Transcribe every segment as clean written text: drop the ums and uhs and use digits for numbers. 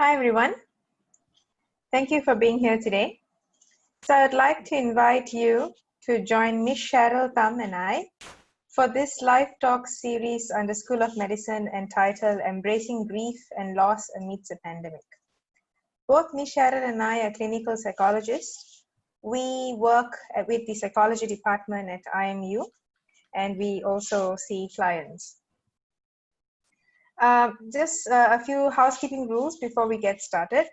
Hi everyone, thank you for being here today. So I'd like to invite you to join Miss Cheryl Tham and I for this live talk series on the School of Medicine entitled Embracing Grief and Loss Amidst a Pandemic. Both Miss Cheryl and I are clinical psychologists. We work with the psychology department at IMU and we also see clients. Just a few housekeeping rules before we get started.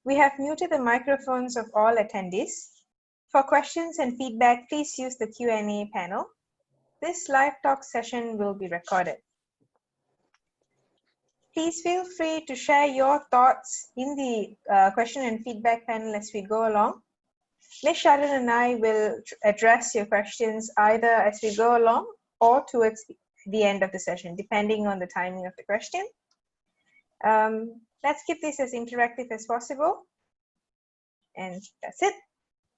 We have muted the microphones of all attendees. For questions and feedback, please use the Q&A panel. This live talk session will be recorded. Please feel free to share your thoughts in the question and feedback panel as we go along. Ms. Sharon and I will address your questions either as we go along or towards the end of the session, depending on the timing of the question. Let's keep this as interactive as possible. And that's it.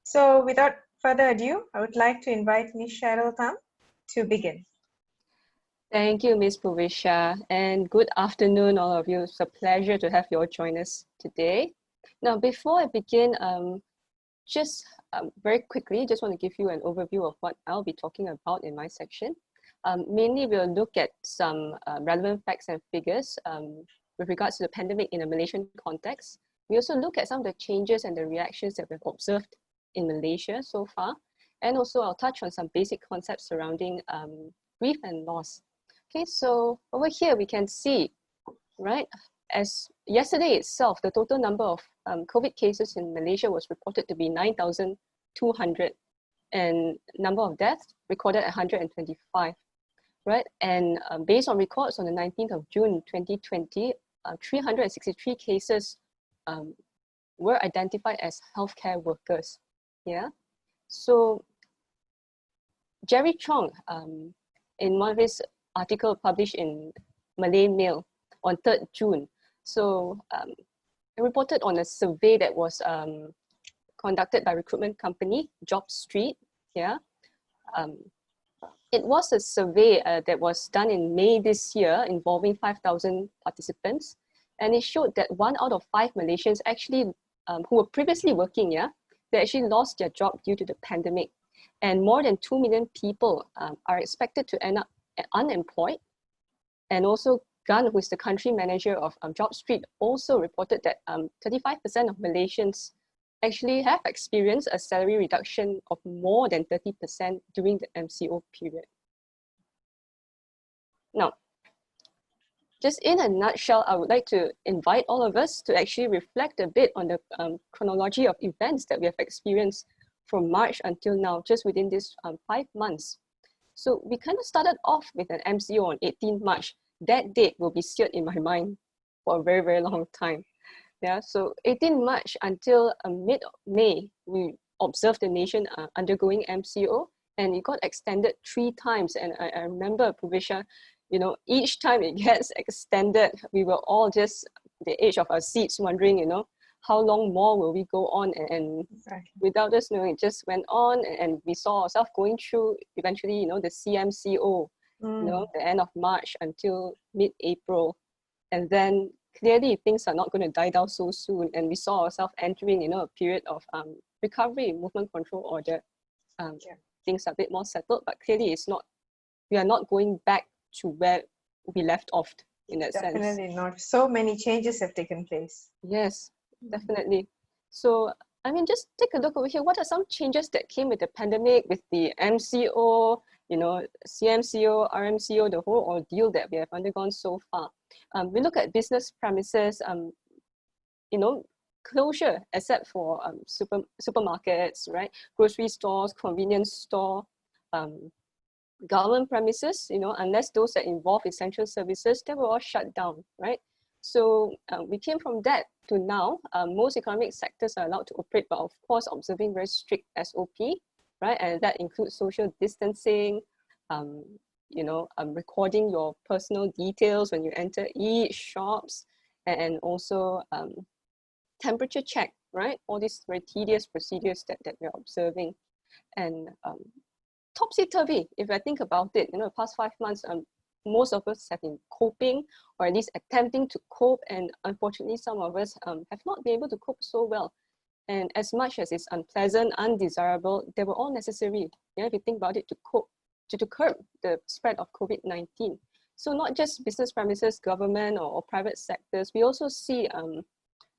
So without further ado, I would like to invite Ms. Cheryl Tham to begin. Thank you, Ms. Puvessha, and good afternoon, all of you. It's a pleasure to have you all join us today. Now, before I begin, very quickly, just want to give you an overview of what I'll be talking about in my section. Mainly, we'll look at some relevant facts and figures with regards to the pandemic in a Malaysian context. We also look at some of the changes and the reactions that we've observed in Malaysia so far. And also I'll touch on some basic concepts surrounding grief and loss. Okay, so over here we can see, right, as yesterday itself, the total number of COVID cases in Malaysia was reported to be 9,200 and number of deaths recorded at 125, right? And based on records on the 19th of June 2020, 363 cases were identified as healthcare workers. Yeah, so Jerry Chong, in one of his articles published in Malay Mail on 3rd June, so it reported on a survey that was conducted by recruitment company Job Street. Yeah, it was a survey that was done in May this year involving 5,000 participants. And it showed that 1 out of 5 Malaysians actually, who were previously working, they actually lost their job due to the pandemic. And more than 2 million people are expected to end up unemployed. And also, Gunn, who is the country manager of Job Street, also reported that 35% of Malaysians actually have experienced a salary reduction of more than 30% during the MCO period. Now, just in a nutshell, I would like to invite all of us to actually reflect a bit on the chronology of events that we have experienced from March until now, just within these 5 months. So we kind of started off with an MCO on 18 March. That date will be seared in my mind for a very, very long time. Yeah, so 18 March until mid-May, we observed the nation undergoing MCO, and it got extended 3 times. And I remember, Puvessha, you know, each time it gets extended, we were all just the edge of our seats wondering, you know, how long more will we go on? And without us knowing, it just went on, and we saw ourselves going through eventually, you know, the CMCO, you know, the end of March until mid-April. And then clearly things are not going to die down so soon. And we saw ourselves entering, you know, a period of recovery, movement control order. Things are a bit more settled, but clearly it's not, we are not going back to where we left off in that sense. Definitely not. So many changes have taken place. Yes, definitely. So, I mean, just take a look over here. What are some changes that came with the pandemic, with the MCO, you know, CMCO, RMCO, the whole ordeal that we have undergone so far? We look at business premises, you know, closure, except for supermarkets, right? Grocery stores, convenience store, government premises, you know, unless those that involve essential services, they were all shut down, right? So we came from that to now. Most economic sectors are allowed to operate, but of course observing very strict SOP, right? And that includes social distancing, you know, recording your personal details when you enter each shops, and also temperature check, right? All these very tedious procedures that we're observing. And topsy-turvy, if I think about it, you know, the past 5 months, most of us have been coping, or at least attempting to cope, and unfortunately some of us have not been able to cope so well. And as much as it's unpleasant, undesirable, they were all necessary, yeah, if you think about it, to cope, to curb the spread of COVID-19. So not just business premises, government or private sectors, we also see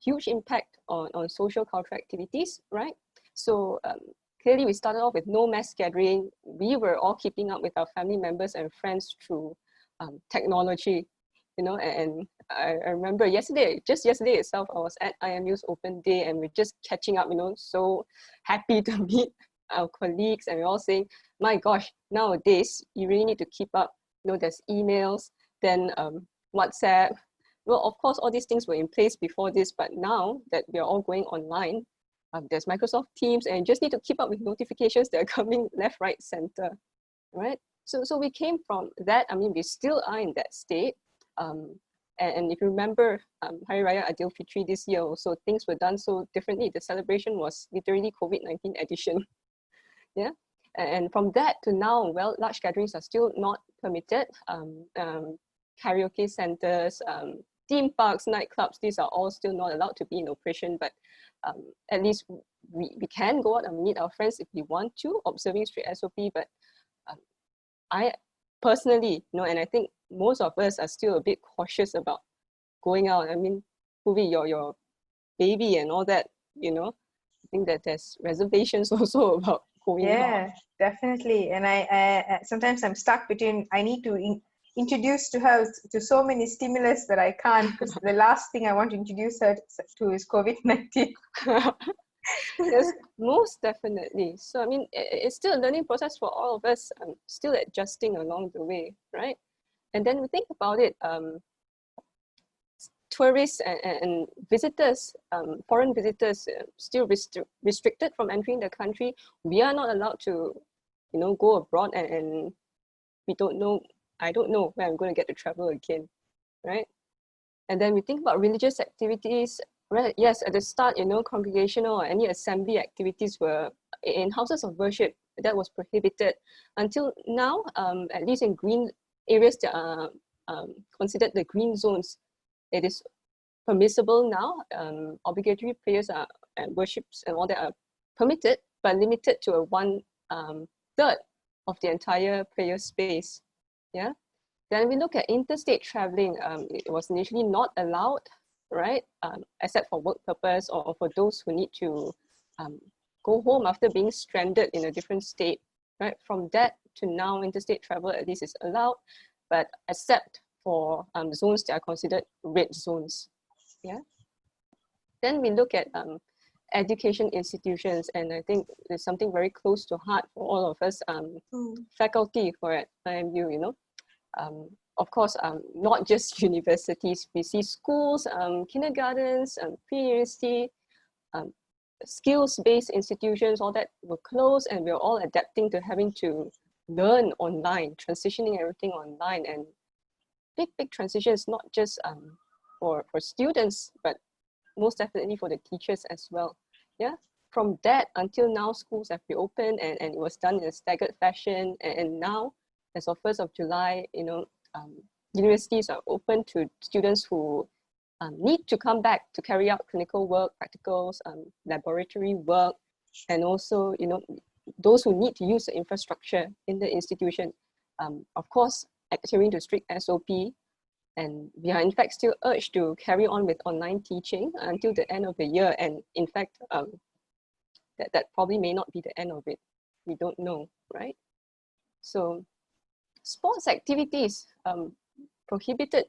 huge impact on social cultural activities, right? So clearly we started off with no mass gathering. We were all keeping up with our family members and friends through technology, you know, and I remember just yesterday itself, I was at IMU's open day and we're just catching up, you know, so happy to meet our colleagues, and we're all saying, my gosh, nowadays you really need to keep up, you know, there's emails, then WhatsApp. Well, of course, all these things were in place before this, but now that we're all going online, there's Microsoft Teams, and you just need to keep up with notifications that are coming left, right, center, right? So we came from that. I mean, we still are in that state. And if you remember Hari Raya Adil Fitri this year also, things were done so differently. The celebration was literally COVID-19 edition. Yeah. And from that to now, well, large gatherings are still not permitted. Karaoke centers, theme parks, nightclubs, these are all still not allowed to be in operation, but at least we can go out and meet our friends if we want to, observing strict SOP. But I personally, you know, and I think most of us are still a bit cautious about going out. I mean, Puvi, your baby and all that, you know, I think that there's reservations also about going out. Yeah, definitely. And I sometimes I'm stuck between, I need to introduce to her to so many stimulus that I can't, because the last thing I want to introduce her to is COVID-19. Yes, most definitely. So I mean, it's still a learning process for all of us. Still adjusting along the way, right? And then we think about it, tourists and visitors, foreign visitors, still restricted from entering the country. We are not allowed to, you know, go abroad, and we don't know. I don't know where I'm going to get to travel again, right? And then we think about religious activities. Right? Yes, at the start, you know, congregational or any assembly activities were in houses of worship. That was prohibited until now. At least in green areas that are considered the green zones, it is permissible now. Obligatory prayers and worships and all that are permitted, but limited to a 1/3 of the entire prayer space. Yeah. Then we look at interstate traveling. It was initially not allowed, right? Except for work purpose or for those who need to go home after being stranded in a different state, right? From that to now, interstate travel at least is allowed, but except for zones that are considered red zones. Yeah. Then we look at education institutions, and I think there's something very close to heart for all of us, faculty for at IMU, you know. Of course, not just universities, we see schools, kindergartens, pre-university, skills-based institutions, all that were closed, and we're all adapting to having to learn online, transitioning everything online, and big transitions, not just for students, but most definitely for the teachers as well. Yeah. From that until now, schools have reopened, and it was done in a staggered fashion, and now, as of 1st of July, you know, universities are open to students who need to come back to carry out clinical work, practicals, laboratory work, and also, you know, those who need to use the infrastructure in the institution. Of course, adhering to strict SOP, and we are in fact still urged to carry on with online teaching until the end of the year. And in fact, that probably may not be the end of it. We don't know, right? So sports activities, prohibited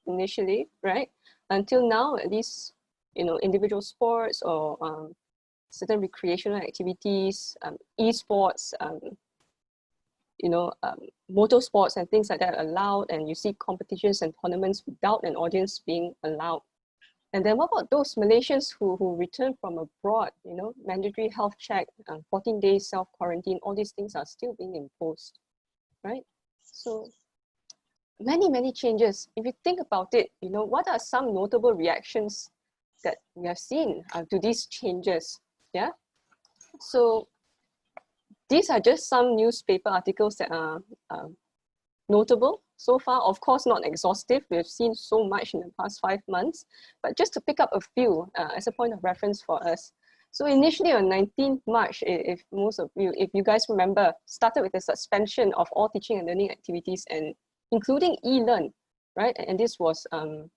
initially, right? Until now, at least, you know, individual sports or certain recreational activities, esports, you know, motorsports and things like that are allowed, and you see competitions and tournaments without an audience being allowed. And then what about those Malaysians who return from abroad, you know, mandatory health check, 14 days self-quarantine, all these things are still being imposed, right? So many changes. If you think about it, you know, what are some notable reactions that we have seen to these changes? Yeah. So these are just some newspaper articles that are notable. so far. Of course, not exhaustive. We've seen so much in the past 5 months, but just to pick up a few as a point of reference for us. So initially on 19th March, if you guys remember, started with the suspension of all teaching and learning activities, and including e-learn, right? And this was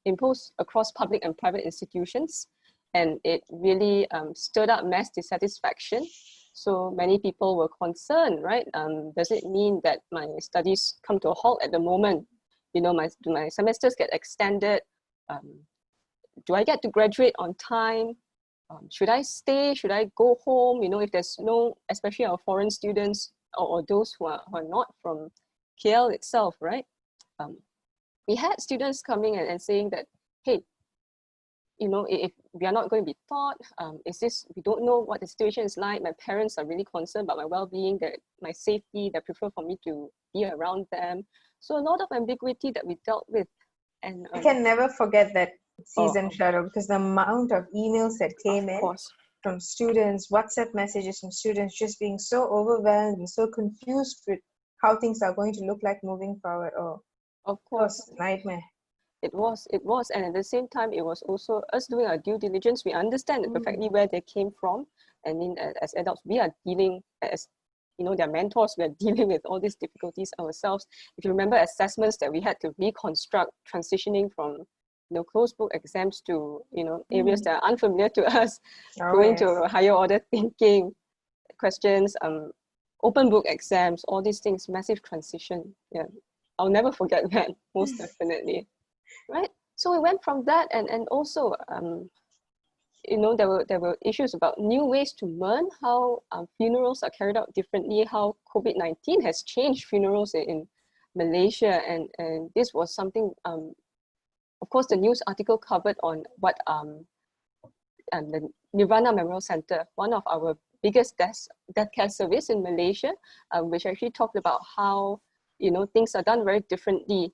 imposed across public and private institutions, and it really stirred up mass dissatisfaction. So many people were concerned, right? Does it mean that my studies come to a halt at the moment? You know, do my semesters get extended? Do I get to graduate on time? Should I stay? Should I go home? You know, if there's no, especially our foreign students or those who are not from KL itself, right? We had students coming and saying that, hey, you know, if we are not going to be taught, we don't know what the situation is like. My parents are really concerned about my well-being, my safety, they prefer for me to be around them. So a lot of ambiguity that we dealt with. And I can never forget that season, Cheryl, because the amount of emails that came in from students, WhatsApp messages from students, just being so overwhelmed and so confused with how things are going to look like moving forward. Oh, of course, it was a nightmare. It was, and at the same time, it was also us doing our due diligence. We understand perfectly where they came from. I mean, as adults, we are dealing, as you know, their mentors, we are dealing with all these difficulties ourselves. If you remember assessments that we had to reconstruct, transitioning from, you know, closed book exams to, you know, areas that are unfamiliar to us, going to higher order thinking questions, open book exams, all these things, massive transition. Yeah, I'll never forget that, most definitely. Right, so we went from that, and also you know, there were issues about new ways to learn how funerals are carried out differently, how COVID-19 has changed funerals in Malaysia, and this was something. Of course, the news article covered on what the Nirvana Memorial Center, one of our biggest death care service in Malaysia, which actually talked about how, you know, things are done very differently.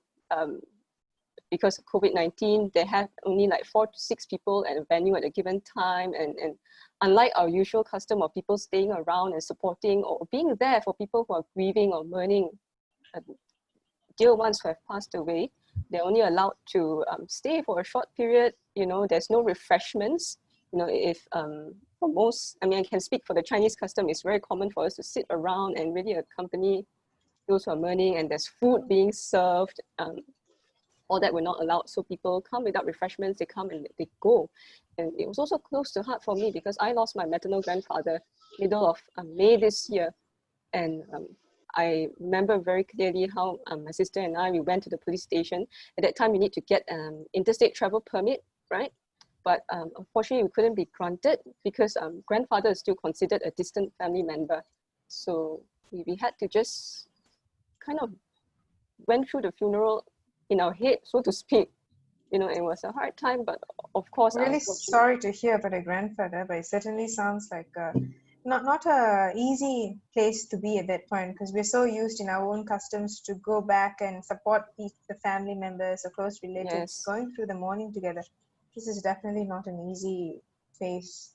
Because of COVID-19, they have only like 4 to 6 people at a venue at a given time. And unlike our usual custom of people staying around and supporting or being there for people who are grieving or mourning dear ones who have passed away, they're only allowed to stay for a short period. You know, there's no refreshments. You know, if for most, I mean, I can speak for the Chinese custom, it's very common for us to sit around and really accompany those who are mourning, and there's food being served. All that were not allowed. So people come without refreshments, they come and they go. And it was also close to heart for me because I lost my maternal grandfather middle of May this year. And I remember very clearly how my sister and I, we went to the police station. At that time, you need to get an interstate travel permit, right? But unfortunately, we couldn't be granted because grandfather is still considered a distant family member. So we had to just kind of went through the funeral in our head, so to speak. You know, it was a hard time, but of course, I'm really sorry to hear about a grandfather, but it certainly sounds like not a easy place to be at that point, because we're so used in our own customs to go back and support the family members or close relatives going through the mourning together. This is definitely not an easy phase.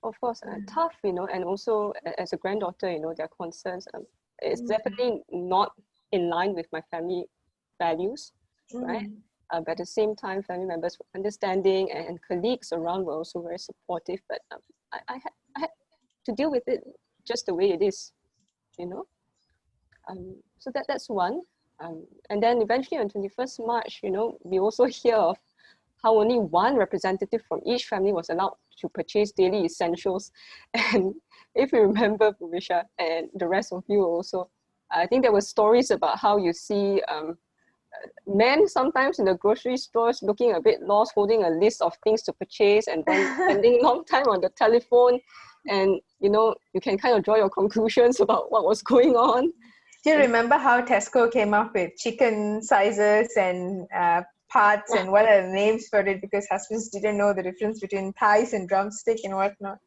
Of course, tough, you know, and also as a granddaughter, you know, their concerns. It's definitely not in line with my family values. Right? But at the same time, family members were understanding, and colleagues around were also very supportive. But I had to deal with it just the way it is, you know. So that's one. And then eventually on 21st March, you know, we also hear of how only one representative from each family was allowed to purchase daily essentials. And if you remember, Puvessha, and the rest of you also, I think there were stories about how you see men sometimes in the grocery stores looking a bit lost, holding a list of things to purchase and then spending a long time on the telephone. And, you know, you can kind of draw your conclusions about what was going on. Do you remember how Tesco came up with chicken sizes and parts and what are the names for it, because husbands didn't know the difference between thighs and drumstick and whatnot?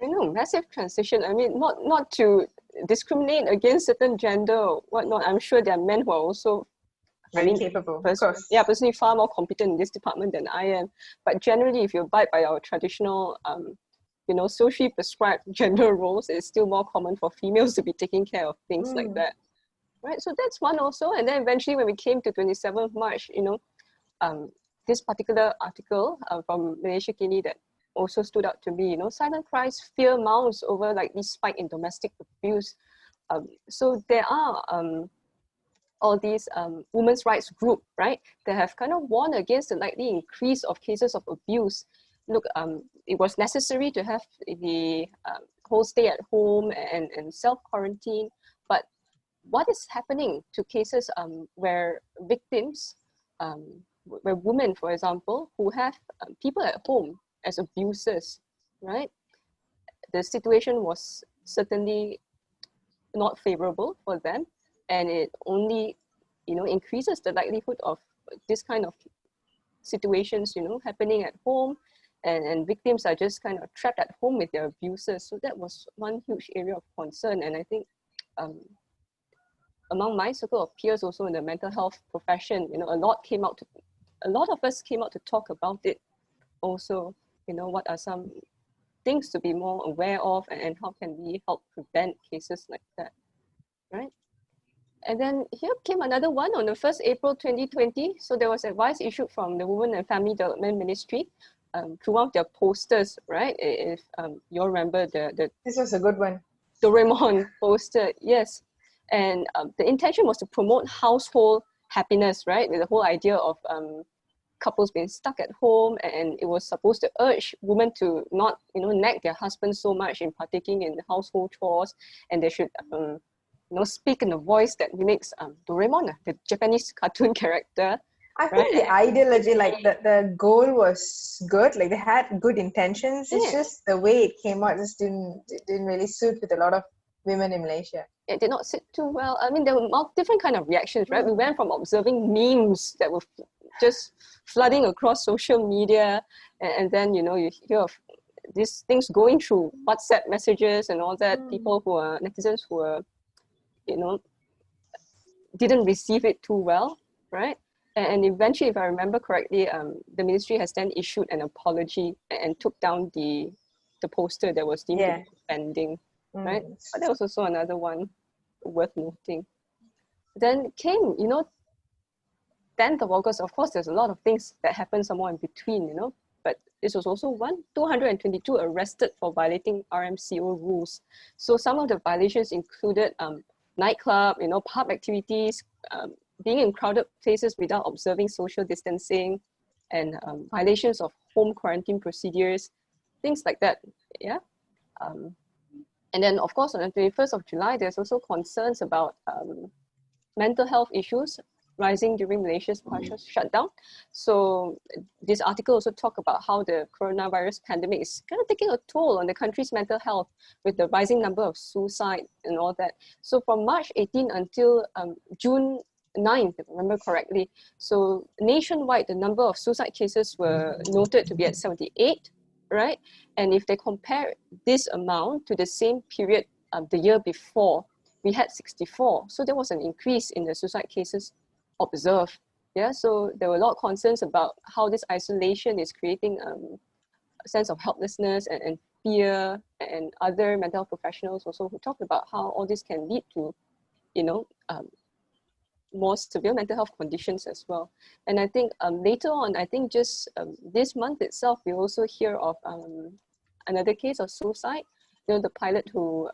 I know, massive transition. I mean, not to discriminate against certain gender or whatnot. I'm sure there are men who are also very capable, of course. Yeah, personally far more competent in this department than I am. But generally, if you abide by our traditional, you know, socially prescribed gender roles, it's still more common for females to be taking care of things like that. right? So that's one also. And then eventually when we came to 27th March, this particular article from Malaysia Kini that also stood out to me, silent cries, fear mounts over like this spike in domestic abuse. So there are all these women's rights group, right, that have kind of warned against the likely increase of cases of abuse. Look, it was necessary to have the whole stay at home and self-quarantine, but what is happening to cases where victims, where women, for example, who have people at home as abusers, right? The situation was certainly not favorable for them, and it only, increases the likelihood of this kind of situations, happening at home, and victims are just kind of trapped at home with their abusers. So that was one huge area of concern, and I think among my circle of peers also in the mental health profession, a lot of us came out to talk about it also, what are some things to be more aware of, and how can we help prevent cases like that, right? And then here came another one on the 1st April 2020. So there was advice issued from the Women and Family Development Ministry through one of their posters, right? If you all remember the This was a good one. Doraemon poster, yes. And the intention was to promote household happiness, right? With the whole idea of couples being stuck at home, and it was supposed to urge women to not, nag their husbands so much in partaking in household chores, and they should, speak in a voice that mimics Doraemon, the Japanese cartoon character. I think the ideology, like the goal was good, like they had good intentions. It's just the way it came out just didn't really suit with a lot of women in Malaysia. It did not sit too well. I mean, there were different kind of reactions, right? We went from observing memes that were just flooding across social media, and then, you hear of these things going through WhatsApp messages and all that, people who are netizens who are, didn't receive it too well, right? And eventually, if I remember correctly, the ministry has then issued an apology and took down the poster that was deemed to be offending, right? But that was also another one worth noting. Then came, 10th of August, of course, there's a lot of things that happened somewhere in between, but this was also 222 arrested for violating RMCO rules. So some of the violations included nightclub, pub activities, being in crowded places without observing social distancing, and violations of home quarantine procedures, things like that, yeah. And then, of course, on the 21st of July, there's also concerns about mental health issues rising during Malaysia's partial shutdown. So this article also talked about how the coronavirus pandemic is kind of taking a toll on the country's mental health with the rising number of suicide and all that. So from March 18 until June 9th, if I remember correctly, so nationwide, the number of suicide cases were noted to be at 78, right? And if they compare this amount to the same period the year before, we had 64. So there was an increase in the suicide cases observed. Yeah, so there were a lot of concerns about how this isolation is creating a sense of helplessness and fear, and other mental health professionals also who talked about how all this can lead to, more severe mental health conditions as well. And I think later on, I think just this month itself, we also hear of another case of suicide. The pilot who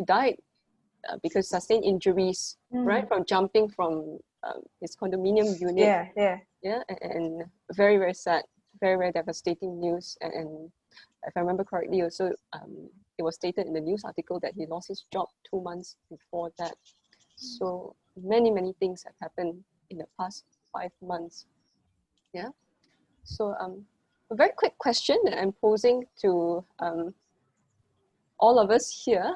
died because sustained injuries, right, from jumping from his condominium unit. Yeah, and very, very sad, very, very devastating news. And if I remember correctly, also it was stated in the news article that he lost his job 2 months before that. So many, many things have happened in the past 5 months. Yeah. So a very quick question that I'm posing to all of us here.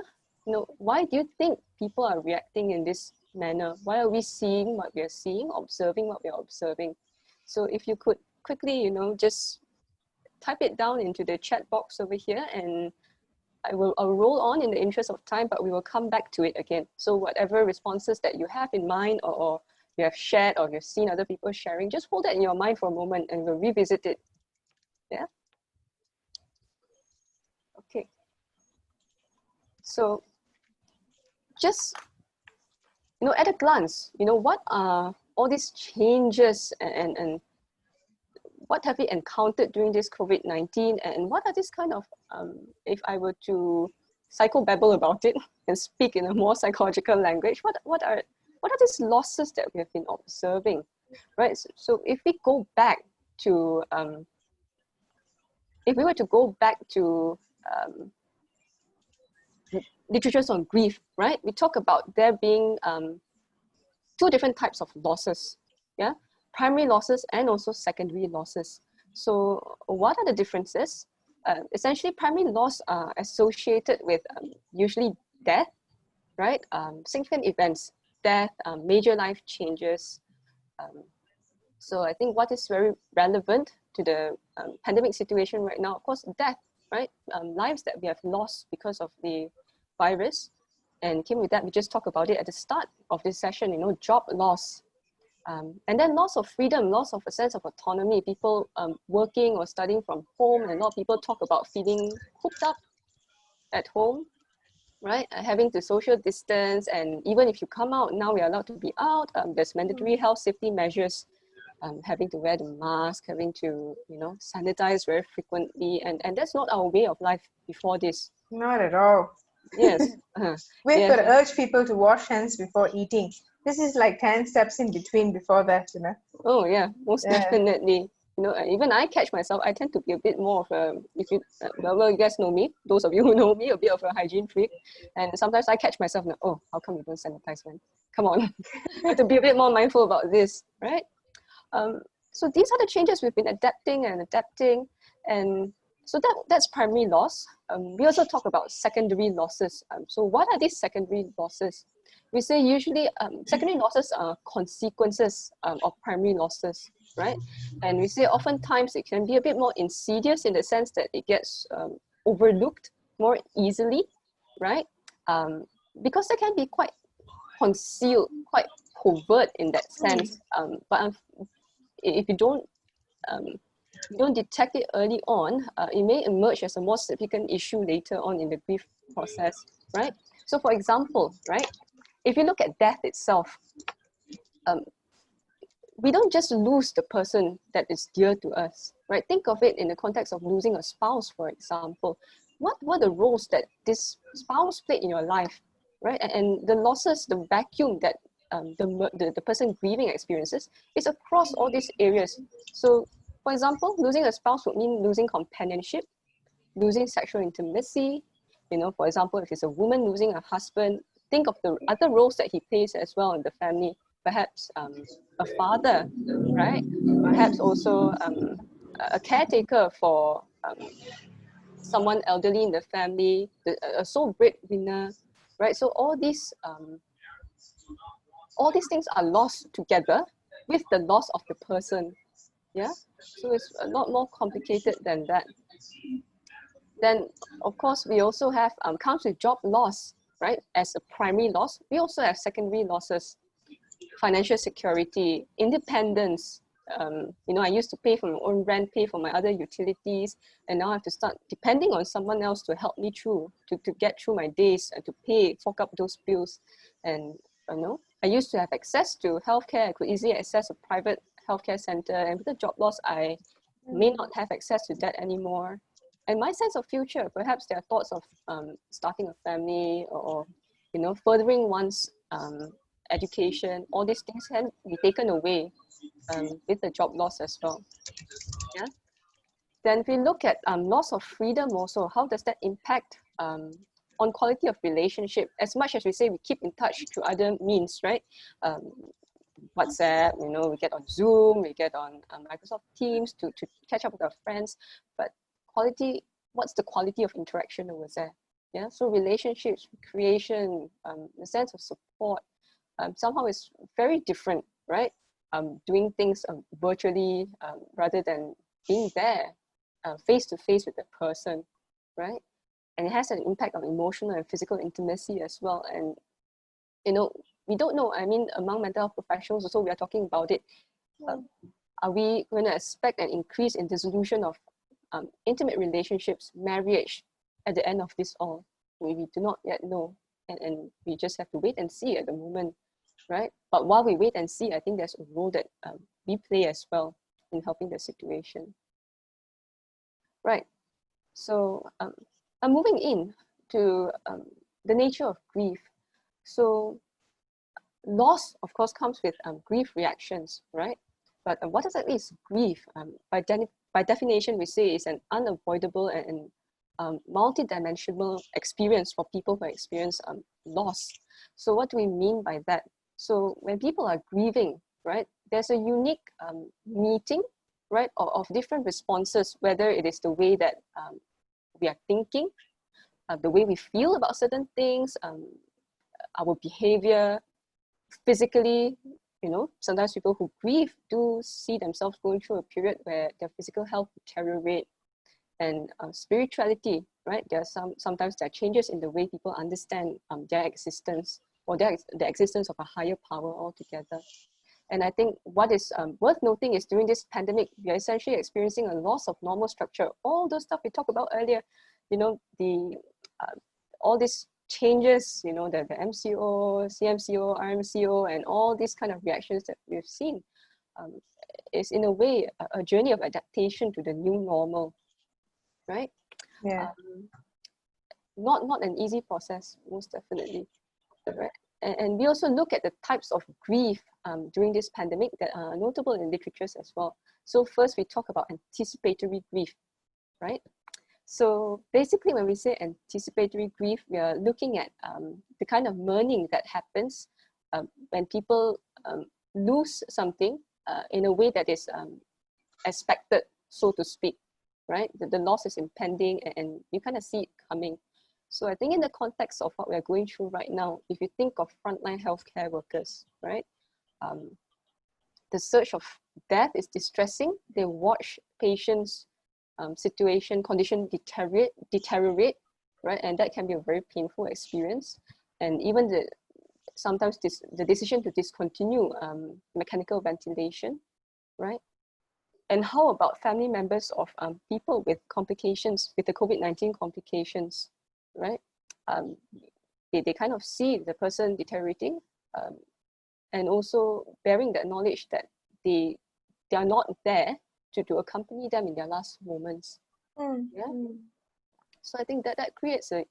Why do you think people are reacting in this manner? Why are we seeing what we are seeing, observing what we are observing? So if you could quickly, just type it down into the chat box over here, and I'll roll on in the interest of time, but we will come back to it again. So whatever responses that you have in mind, or you have shared, or you've seen other people sharing, just hold that in your mind for a moment and we'll revisit it. Yeah? Okay. So just at a glance, what are all these changes and what have we encountered during this COVID-19, and what are these kind of, if I were to psychobabble about it and speak in a more psychological language, what are these losses that we have been observing, right? So if we go back to, if we were to go back to literatures on grief, right? We talk about there being two different types of losses, yeah? Primary losses and also secondary losses. So what are the differences? Essentially, primary loss are associated with usually death, right? Significant events, death, major life changes. So I think what is very relevant to the pandemic situation right now, of course, death, right? Lives that we have lost because of the virus. And came with that, we just talked about it at the start of this session, job loss. And then loss of freedom, loss of a sense of autonomy, people working or studying from home, and a lot of people talk about feeling cooped up at home, right? Having to social distance, and even if you come out, now we are allowed to be out, there's mandatory health safety measures, having to wear the mask, having to, sanitize very frequently, and that's not our way of life before this. Not at all. Yes. We've got to urge people to wash hands before eating. This is like 10 steps in between before that, Oh yeah, most definitely. Even I catch myself, I tend to be a bit more of a, if you, well, you guys know me, those of you who know me, a bit of a hygiene freak. And sometimes I catch myself, oh, how come you don't sanitize, man? Come on. I have to be a bit more mindful about this, right? So these are the changes we've been adapting. And so that's primary loss. We also talk about secondary losses. So what are these secondary losses? We say usually secondary losses are consequences of primary losses, right? And we say oftentimes it can be a bit more insidious in the sense that it gets overlooked more easily, right? Because they can be quite concealed, quite covert in that sense. But if you don't detect it early on, it may emerge as a more significant issue later on in the grief process, right? So for example, right, if you look at death itself, we don't just lose the person that is dear to us, right? Think of it in the context of losing a spouse, for example. What were the roles that this spouse played in your life, right? And the losses, the vacuum that the person grieving experiences is across all these areas. So, for example, losing a spouse would mean losing companionship, losing sexual intimacy. For example, if it's a woman losing a husband, think of the other roles that he plays as well in the family. Perhaps a father, right? Perhaps also a caretaker for someone elderly in the family, a sole breadwinner, right? So all these things are lost together with the loss of the person. Yeah, so it's a lot more complicated than that. Then, of course, we also have comes with job loss, right? As a primary loss, we also have secondary losses, financial security, independence. I used to pay for my own rent, pay for my other utilities, and now I have to start depending on someone else to help me through, to get through my days and to fork up those bills. And I used to have access to healthcare. I could easily access a private healthcare center, and with the job loss, I may not have access to that anymore. And my sense of future, perhaps there are thoughts of starting a family or furthering one's education. All these things can be taken away with the job loss as well. Yeah. Then we look at loss of freedom also. How does that impact on quality of relationship? As much as we say we keep in touch through other means, right? WhatsApp, we get on Zoom, we get on Microsoft Teams to catch up with our friends, but quality, what's the quality of interaction over there? Yeah, so relationships, creation, the sense of support, somehow is very different, right? Doing things virtually rather than being there face to face with the person, right? And it has an impact on emotional and physical intimacy as well. And we don't know. I mean, among mental health professionals also, we are talking about it. Are we going to expect an increase in dissolution of intimate relationships, marriage, at the end of this all? We do not yet know, and we just have to wait and see at the moment. right? But while we wait and see, I think there's a role that we play as well in helping the situation. Right. So I'm moving in to the nature of grief. So loss, of course, comes with grief reactions, right? But what exactly is grief? By definition, we say it's an unavoidable and multidimensional experience for people who experience loss. So what do we mean by that? So when people are grieving, right, there's a unique meeting, right, of different responses, whether it is the way that we are thinking, the way we feel about certain things, our behavior, physically, you know, sometimes people who grieve do see themselves going through a period where their physical health deteriorate, and spirituality, right? There are sometimes there are changes in the way people understand their existence, or the existence of a higher power altogether. And I think what is worth noting is during this pandemic, we are essentially experiencing a loss of normal structure. All those stuff we talked about earlier, you know, all these changes, you know, the MCO, CMCO, RMCO, and all these kind of reactions that we've seen is in a way a journey of adaptation to the new normal, right? Yeah. Not an easy process, most definitely, right? And we also look at the types of grief during this pandemic that are notable in literatures as well. So first we talk about anticipatory grief, right? So basically when we say anticipatory grief, we are looking at the kind of mourning that happens when people lose something in a way that is expected, so to speak, right? The loss is impending and you kind of see it coming. So I think in the context of what we're going through right now, if you think of frontline healthcare workers, right? The surge of death is distressing. They watch patients' condition deteriorate, right? And that can be a very painful experience. And even sometimes the decision to discontinue mechanical ventilation, right? And how about family members of people with complications, with the COVID-19 complications, right? They kind of see the person deteriorating and also bearing that knowledge that they are not there to accompany them in their last moments. Yeah. So I think that creates a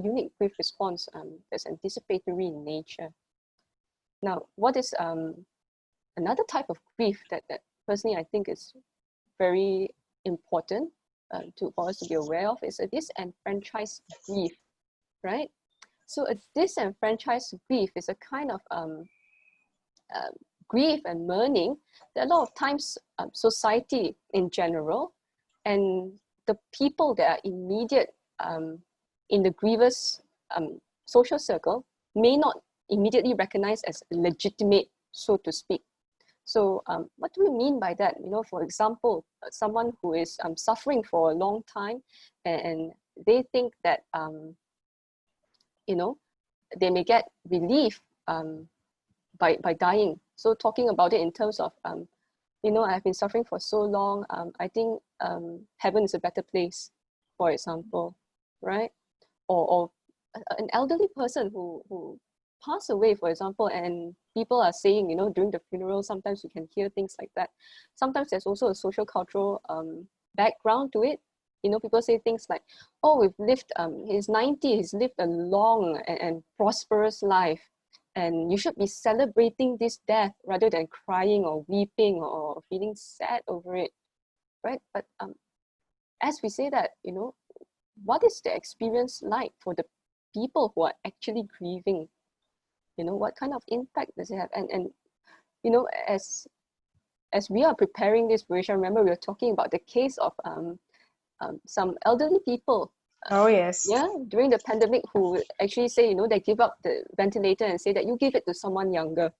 unique grief response that's anticipatory in nature. Now, what is another type of grief that personally I think is very important for us to be aware of is a disenfranchised grief, right? So a disenfranchised grief is a kind of grief and mourning that a lot of times society in general and the people that are immediate in the griever's social circle may not immediately recognize as legitimate, so to speak. So what do we mean by that? You know, for example, someone who is suffering for a long time and they think that, you know, they may get relief by dying. So talking about it in terms of, you know, I've been suffering for so long, I think heaven is a better place, for example, right? Or an elderly person who passed away, for example, and people are saying, you know, during the funeral, sometimes you can hear things like that. Sometimes there's also a social cultural background to it. You know, people say things like, oh, we've lived, he's 90, he's lived a long and prosperous life. And you should be celebrating this death rather than crying or weeping or feeling sad over it, right? But as we say that, you know, what is the experience like for the people who are actually grieving? You know, what kind of impact does it have? And you know, as we are preparing this version, remember we were talking about the case of some elderly people. Oh, yes. Yeah, during the pandemic, who actually say, you know, they give up the ventilator and say that you give it to someone younger.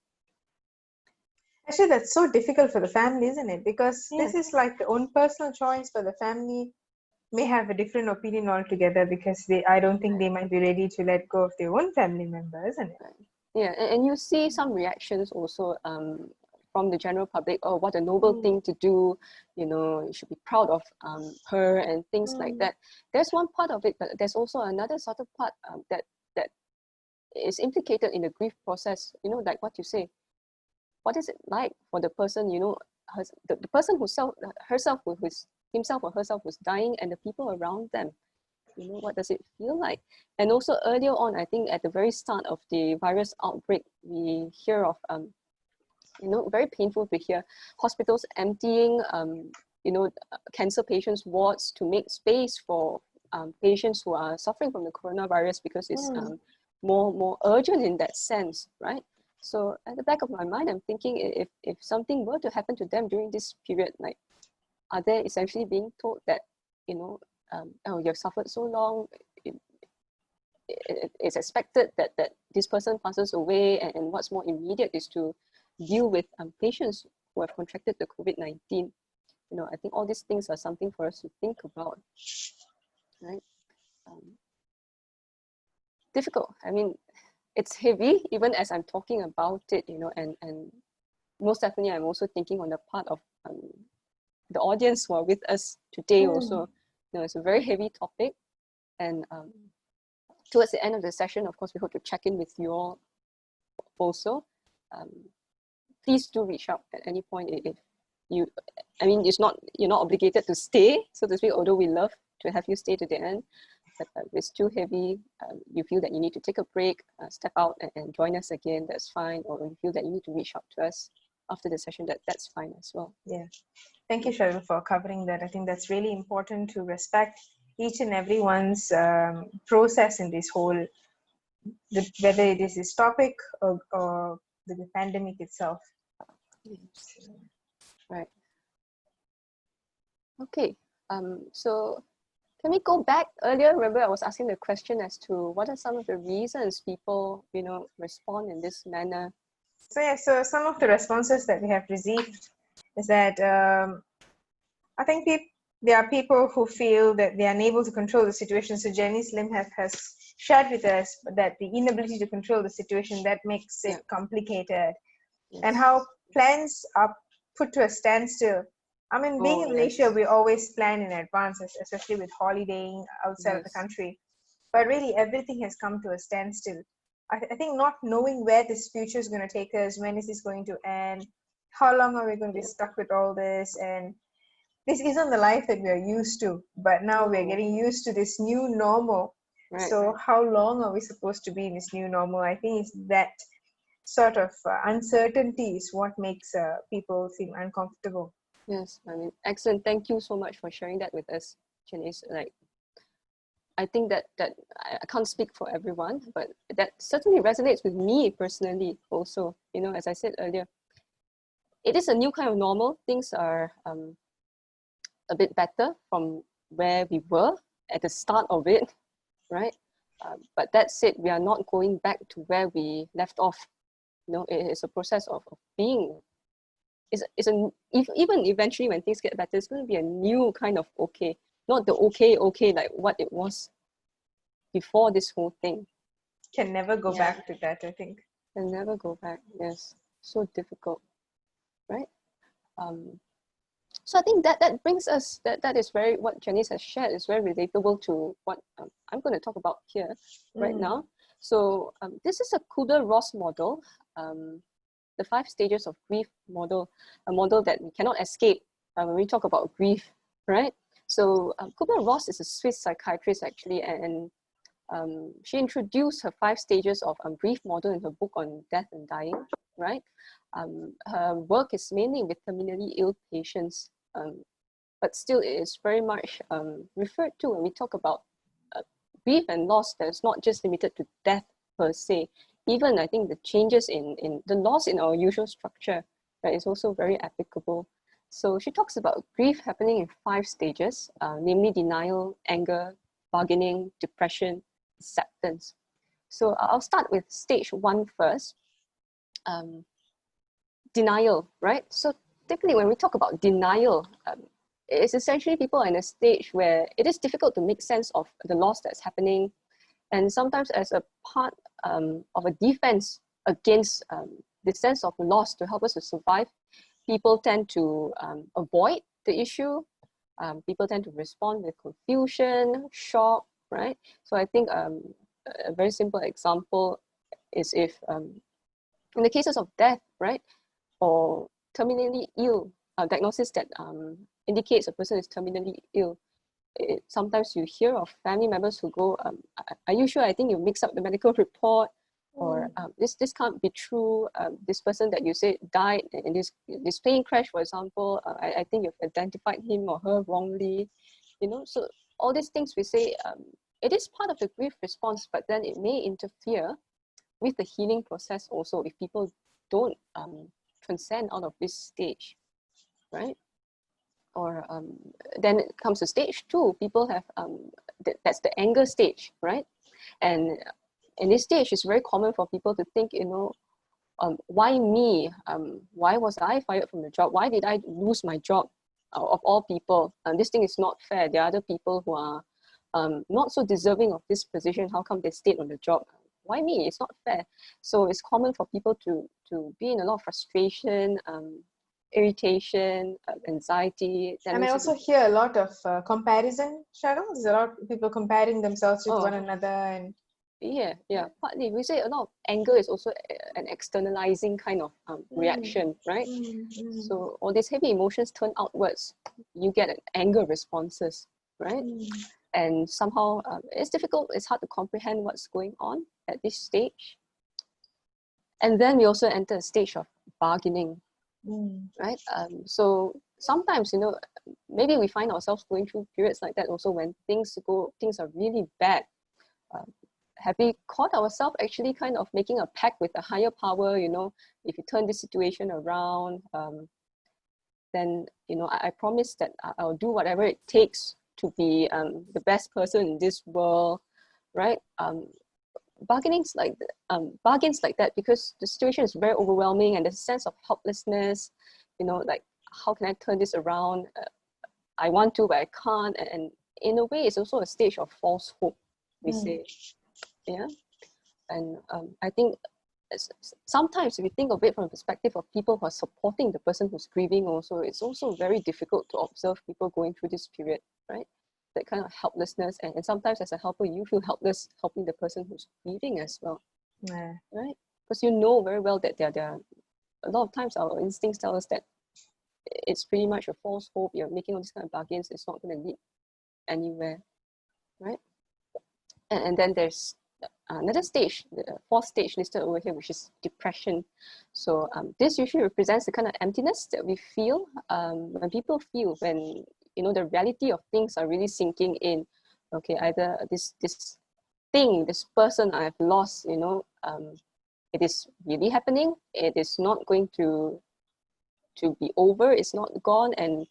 Actually, that's so difficult for the family, isn't it? Because Yeah. this is like the own personal choice, but the family may have a different opinion altogether because I don't think they might be ready to let go of their own family member, isn't it? Right. Yeah, and you see some reactions also from the general public. Oh, what a noble thing to do! You know, you should be proud of her and things like that. There's one part of it, but there's also another sort of part that is implicated in the grief process, you know, like what you say, what is it like for the person, you know, the person himself or herself who's dying, and the people around them, you know, what does it feel like? And also earlier on, I think at the very start of the virus outbreak, we hear of, you know, very painful to hear hospitals emptying, you know, cancer patients' wards to make space for patients who are suffering from the coronavirus, because it's more urgent in that sense, right? So at the back of my mind, I'm thinking, if something were to happen to them during this period, like, are they essentially being told that, you know, oh, you've suffered so long, it's expected that this person passes away, and what's more immediate is to deal with patients who have contracted the COVID-19. You know, I think all these things are something for us to think about, right? Difficult. I mean, it's heavy even as I'm talking about it, you know, and most definitely I'm also thinking on the part of the audience who are with us today also. You know, it's a very heavy topic, and towards the end of the session, of course, we hope to check in with you all also. Please do reach out at any point if you, I mean, you're not obligated to stay, so to speak, although we love to have you stay to the end. But if it's too heavy, you feel that you need to take a break, step out and join us again, that's fine. Or you feel that you need to reach out to us after the session, that's fine as well. Yeah. Thank you, Cheryl, for covering that. I think that's really important, to respect each and everyone's process in this whole, whether it is this topic or the pandemic itself. Yes. Right. Okay. So can we go back earlier? Remember, I was asking the question as to what are some of the reasons people, you know, respond in this manner. So yeah, so some of the responses that we have received is that I think there are people who feel that they are unable to control the situation. So Jenny Slim has shared with us that the inability to control the situation, that makes it complicated. Yes. And how plans are put to a standstill. I mean, being in Malaysia, we always plan in advance, especially with holidaying outside of the country. But really, everything has come to a standstill. I think not knowing where this future is going to take us, when is this going to end, how long are we going to be stuck with all this, and this isn't the life that we are used to. But now we're getting used to this new normal. Right. So how long are we supposed to be in this new normal? I think it's that sort of uncertainty is what makes people seem uncomfortable. Yes, I mean, excellent. Thank you so much for sharing that with us, Janice. Like, I think that I can't speak for everyone, but that certainly resonates with me personally also. You know, as I said earlier, it is a new kind of normal. Things are a bit better from where we were at the start of it, right? But that said, we are not going back to where we left off. You know, it is a process of being. Even eventually when things get better, it's going to be a new kind of okay, not the okay like what it was before this whole thing. Can never go back to that, I think. Can never go back. Yes, so difficult, right? So I think that brings us, that is very, what Janice has shared is very relatable to what I'm going to talk about here right now. So this is a Kubler-Ross model. The 5 stages of grief model, a model that we cannot escape when we talk about grief, right? So Kubler-Ross is a Swiss psychiatrist actually, and she introduced her 5 stages of grief model in her book on death and dying, right? Her work is mainly with terminally ill patients, but still it is very much referred to when we talk about grief and loss that is not just limited to death per se. Even I think the changes in the loss in our usual structure, right, is also very applicable. So she talks about grief happening in 5 stages, namely denial, anger, bargaining, depression, acceptance. So I'll start with stage 1 first. Denial, right? So typically when we talk about denial, it's essentially people in a stage where it is difficult to make sense of the loss that's happening. And sometimes as a part of a defense against the sense of loss to help us to survive, people tend to avoid the issue. People tend to respond with confusion, shock, right? So I think a very simple example is if, in the cases of death, right, or terminally ill, diagnosis that indicates a person is terminally ill, sometimes you hear of family members who go, are you sure? I think you mixed up the medical report, or this can't be true. This person that you say died in this plane crash, for example, I think you've identified him or her wrongly. You know, so all these things we say, it is part of the grief response, but then it may interfere with the healing process also if people don't transcend out of this stage, right? Or then it comes to stage 2. People have, that's the anger stage, right? And in this stage, it's very common for people to think, you know, why me? Why was I fired from the job? Why did I lose my job of all people? This thing is not fair. There are other people who are not so deserving of this position. How come they stayed on the job? Why me? It's not fair. So it's common for people to be in a lot of frustration, irritation, anxiety. And I also hear a lot of comparison, Cheryl. There's a lot of people comparing themselves with one another. And yeah. Partly, we say a lot of anger is also an externalizing kind of reaction, right? So all these heavy emotions turn outwards. You get anger responses, right? And somehow it's difficult. It's hard to comprehend what's going on at this stage. And then we also enter a stage of bargaining, right? So sometimes, you know, maybe we find ourselves going through periods like that also when things are really bad. Have we caught ourselves actually kind of making a pact with a higher power? You know, if you turn this situation around, then, you know, I promise that I'll do whatever it takes to be the best person in this world, right? Bargains like that, because the situation is very overwhelming and there's a sense of helplessness, you know, like, how can I turn this around? I want to, but I can't. And in a way, it's also a stage of false hope, we say. Yeah. And I think sometimes if you think of it from the perspective of people who are supporting the person who's grieving also, it's also very difficult to observe people going through this period, right? That kind of helplessness. And sometimes as a helper, you feel helpless helping the person who's grieving as well, right? Because you know very well that there are a lot of times our instincts tell us that it's pretty much a false hope. You're making all these kind of bargains. It's not going to lead anywhere, right? And then there's another stage, the fourth stage listed over here, which is depression. So this usually represents the kind of emptiness that we feel when people feel when, you know, the reality of things are really sinking in. Okay, either this thing, this person I have lost, you know, it is really happening. It is not going to be over. It's not gone, and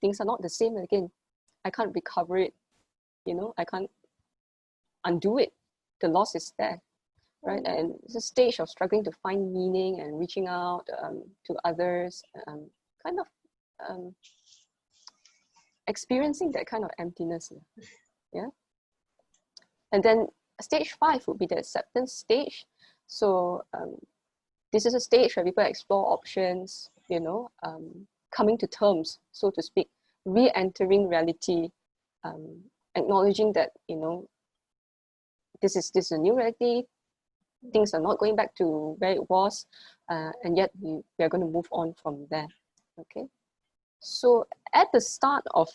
things are not the same again. I can't recover it. You know, I can't undo it. The loss is there, right? And it's a stage of struggling to find meaning and reaching out to others, kind of experiencing that kind of emptiness. Yeah. And then stage 5 would be the acceptance stage. So this is a stage where people explore options, you know, coming to terms, so to speak, re-entering reality, acknowledging that, you know, this is a new reality. Things are not going back to where it was, and yet we are going to move on from there. Okay. So at the start of,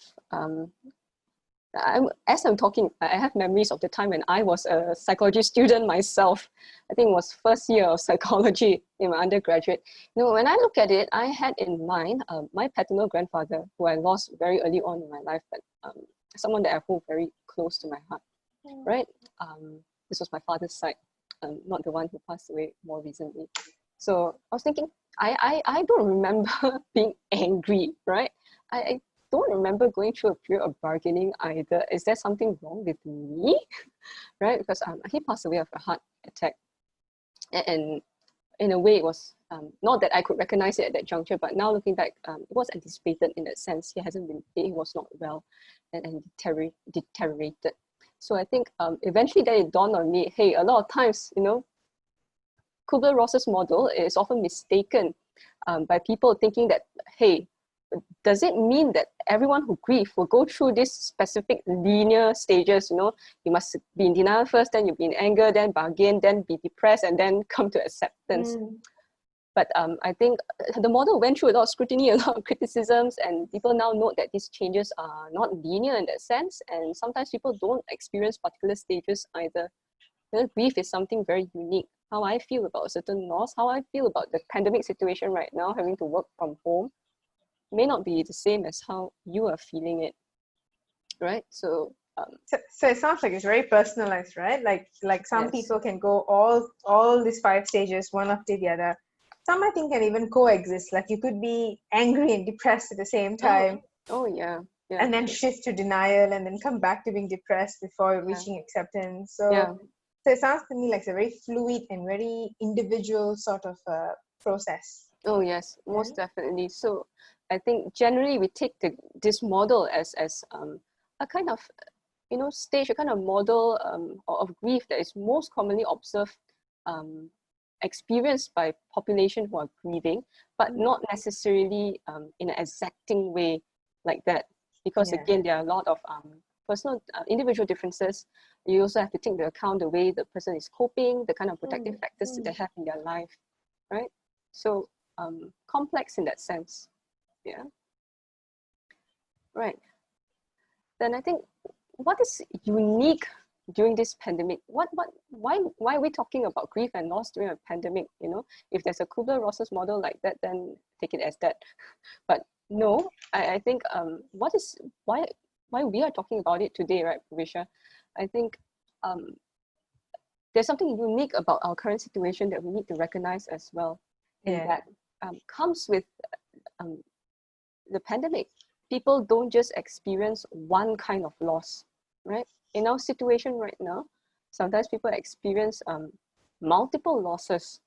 as I'm talking, I have memories of the time when I was a psychology student myself. I think it was first year of psychology in my undergraduate. You know, when I look at it, I had in mind my paternal grandfather, who I lost very early on in my life, but someone that I hold very close to my heart, right? This was my father's side, not the one who passed away more recently. So I was thinking, I don't remember being angry, right? I don't remember going through a period of bargaining either. Is there something wrong with me? Right? Because he passed away of a heart attack. And in a way, it was not that I could recognize it at that juncture, but now looking back, it was anticipated in that sense. He was not well and deteriorated. So I think eventually then it dawned on me, hey, a lot of times, you know, Kubler-Ross's model is often mistaken by people thinking that, hey, does it mean that everyone who grieve will go through this specific linear stages. You know, you must be in denial first, then you'll be in anger, then bargain, then be depressed, and then come to acceptance. But I think the model went through a lot of scrutiny, a lot of criticisms, and people now note that these changes are not linear in that sense, and sometimes people don't experience particular stages either. You know, grief is something very unique. How I feel about a certain loss, how I feel about the pandemic situation right now, having to work from home, may not be the same as how you are feeling it, right? So so it sounds like it's very personalized, right? Like some yes. people can go all these 5 stages one after the other. Some I think can even coexist. Like you could be angry and depressed at the same time, Oh yeah, yeah, and then shift to denial, and then come back to being depressed before reaching acceptance. yeah. So it sounds to me like it's a very fluid and very individual sort of process. Oh yes, most definitely. So I think generally we take this model as a kind of, you know, stage, a kind of model of grief that is most commonly observed, experienced by population who are grieving, but not necessarily in an exacting way like that, because again there are a lot of personal individual differences. You also have to take into account the way the person is coping, the kind of protective factors that they have in their life, right? So complex in that sense. Yeah, right. Then I think what is unique during this pandemic, why are we talking about grief and loss during a pandemic? You know, if there's a Kubler-Ross's model like that, then take it as that. But no, I think why we are talking about it today, right, Puvessha? I think there's something unique about our current situation that we need to recognize as well, and that comes with the pandemic. People don't just experience one kind of loss, right? In our situation right now, sometimes people experience multiple losses,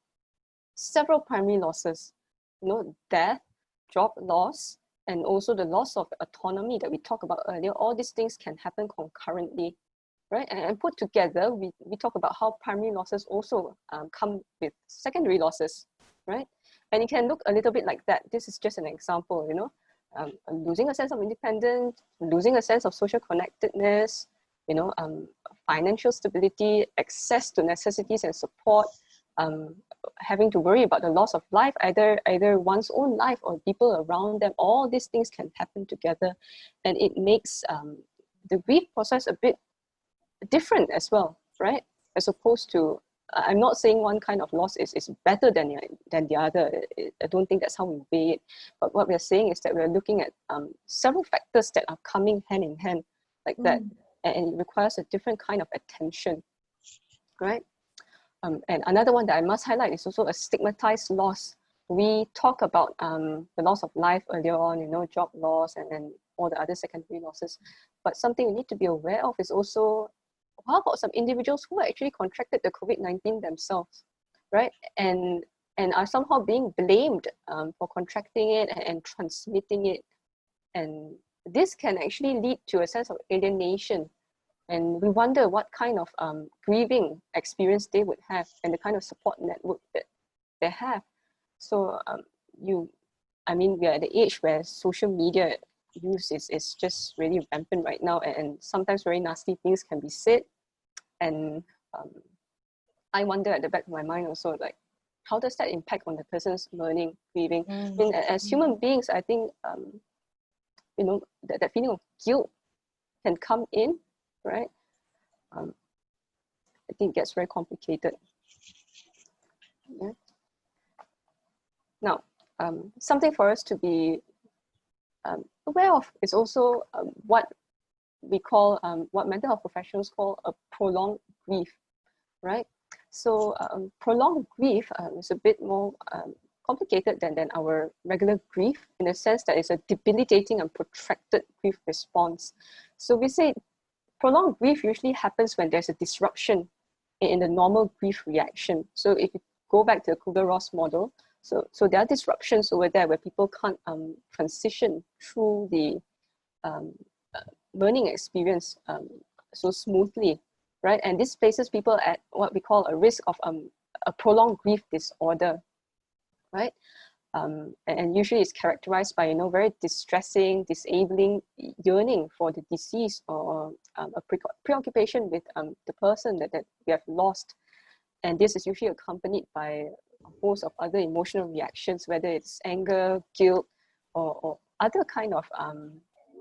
several primary losses, you know, death, job loss, and also the loss of autonomy that we talked about earlier. All these things can happen concurrently, right? And put together, we talk about how primary losses also come with secondary losses, right? And it can look a little bit like that. This is just an example, you know, losing a sense of independence, losing a sense of social connectedness, you know, financial stability, access to necessities and support, having to worry about the loss of life, either one's own life or people around them. All these things can happen together, and it makes the grief process a bit different as well, right? As opposed to, I'm not saying one kind of loss is better than the other. I don't think that's how we weigh it. But what we're saying is that we're looking at several factors that are coming hand in hand like that, and it requires a different kind of attention, right? And another one that I must highlight is also a stigmatized loss. We talk about the loss of life earlier on, you know, job loss and then all the other secondary losses. But something we need to be aware of is also, how about some individuals who actually contracted the COVID-19 themselves, right? And are somehow being blamed for contracting it and transmitting it. And this can actually lead to a sense of alienation. And we wonder what kind of grieving experience they would have and the kind of support network that they have. So we are at the age where social media use is just really rampant right now, and sometimes very nasty things can be said. And I wonder at the back of my mind also, like, how does that impact on the person's learning, grieving? I mean, as human beings, I think, you know, that feeling of guilt can come in, right? I think it gets very complicated. Yeah. Now, something for us to be aware of is also what we call, what mental health professionals call a prolonged grief, right? So prolonged grief is a bit more complicated than our regular grief, in the sense that it's a debilitating and protracted grief response. So we say prolonged grief usually happens when there's a disruption in the normal grief reaction. So if you go back to the Kubler-Ross model, so there are disruptions over there where people can't transition through the learning experience so smoothly, right? And this places people at what we call a risk of a prolonged grief disorder, right? And usually it's characterized by, very distressing, disabling yearning for the deceased, or a preoccupation with the person that we have lost. And this is usually accompanied by a host of other emotional reactions, whether it's anger, guilt, or other kind of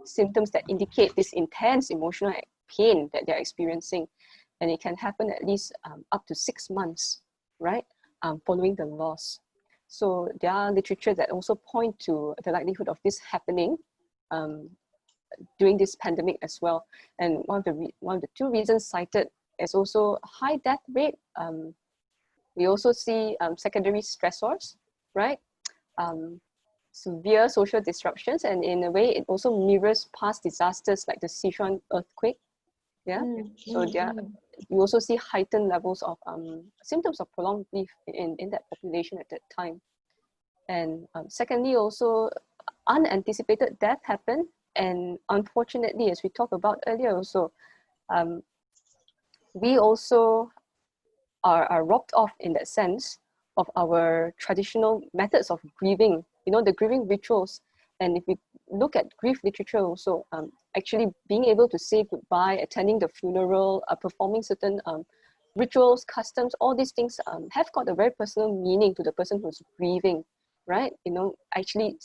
symptoms that indicate this intense emotional pain that they're experiencing. And it can happen at least up to 6 months, right, following the loss. So there are literature that also point to the likelihood of this happening during this pandemic as well. And one of the two reasons cited is also high death rate. We also see secondary stressors, right? Severe social disruptions, and in a way it also mirrors past disasters like the Sichuan earthquake. Yeah, so you also see heightened levels of symptoms of prolonged grief in that population at that time. And secondly, also unanticipated death happened, and unfortunately, as we talked about earlier also, we also are robbed off in that sense of our traditional methods of grieving, the grieving rituals. And if we look at grief literature also, actually being able to say goodbye, attending the funeral, performing certain rituals, customs, all these things have got a very personal meaning to the person who's grieving, right? Actually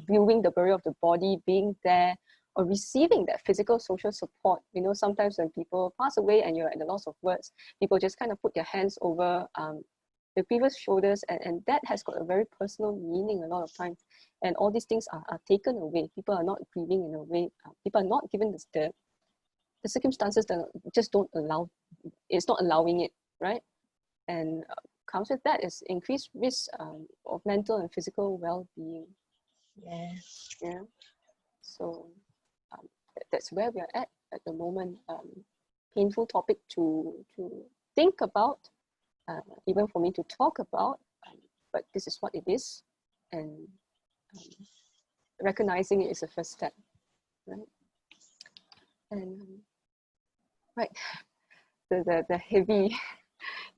viewing the burial of the body, being there, or receiving that physical social support. Sometimes when people pass away and you're at the loss of words, people just kind of put their hands over the griever's shoulders, and that has got a very personal meaning a lot of times. And all these things are taken away. People are not grieving in a way, people are not given the circumstances that just don't allow, it's not allowing it, right? And comes with that is increased risk of mental and physical well-being. Yeah. So that's where we are at the moment. Painful topic to think about, even for me to talk about, but this is what it is, and recognizing it is the first step, right? And right, the heavy,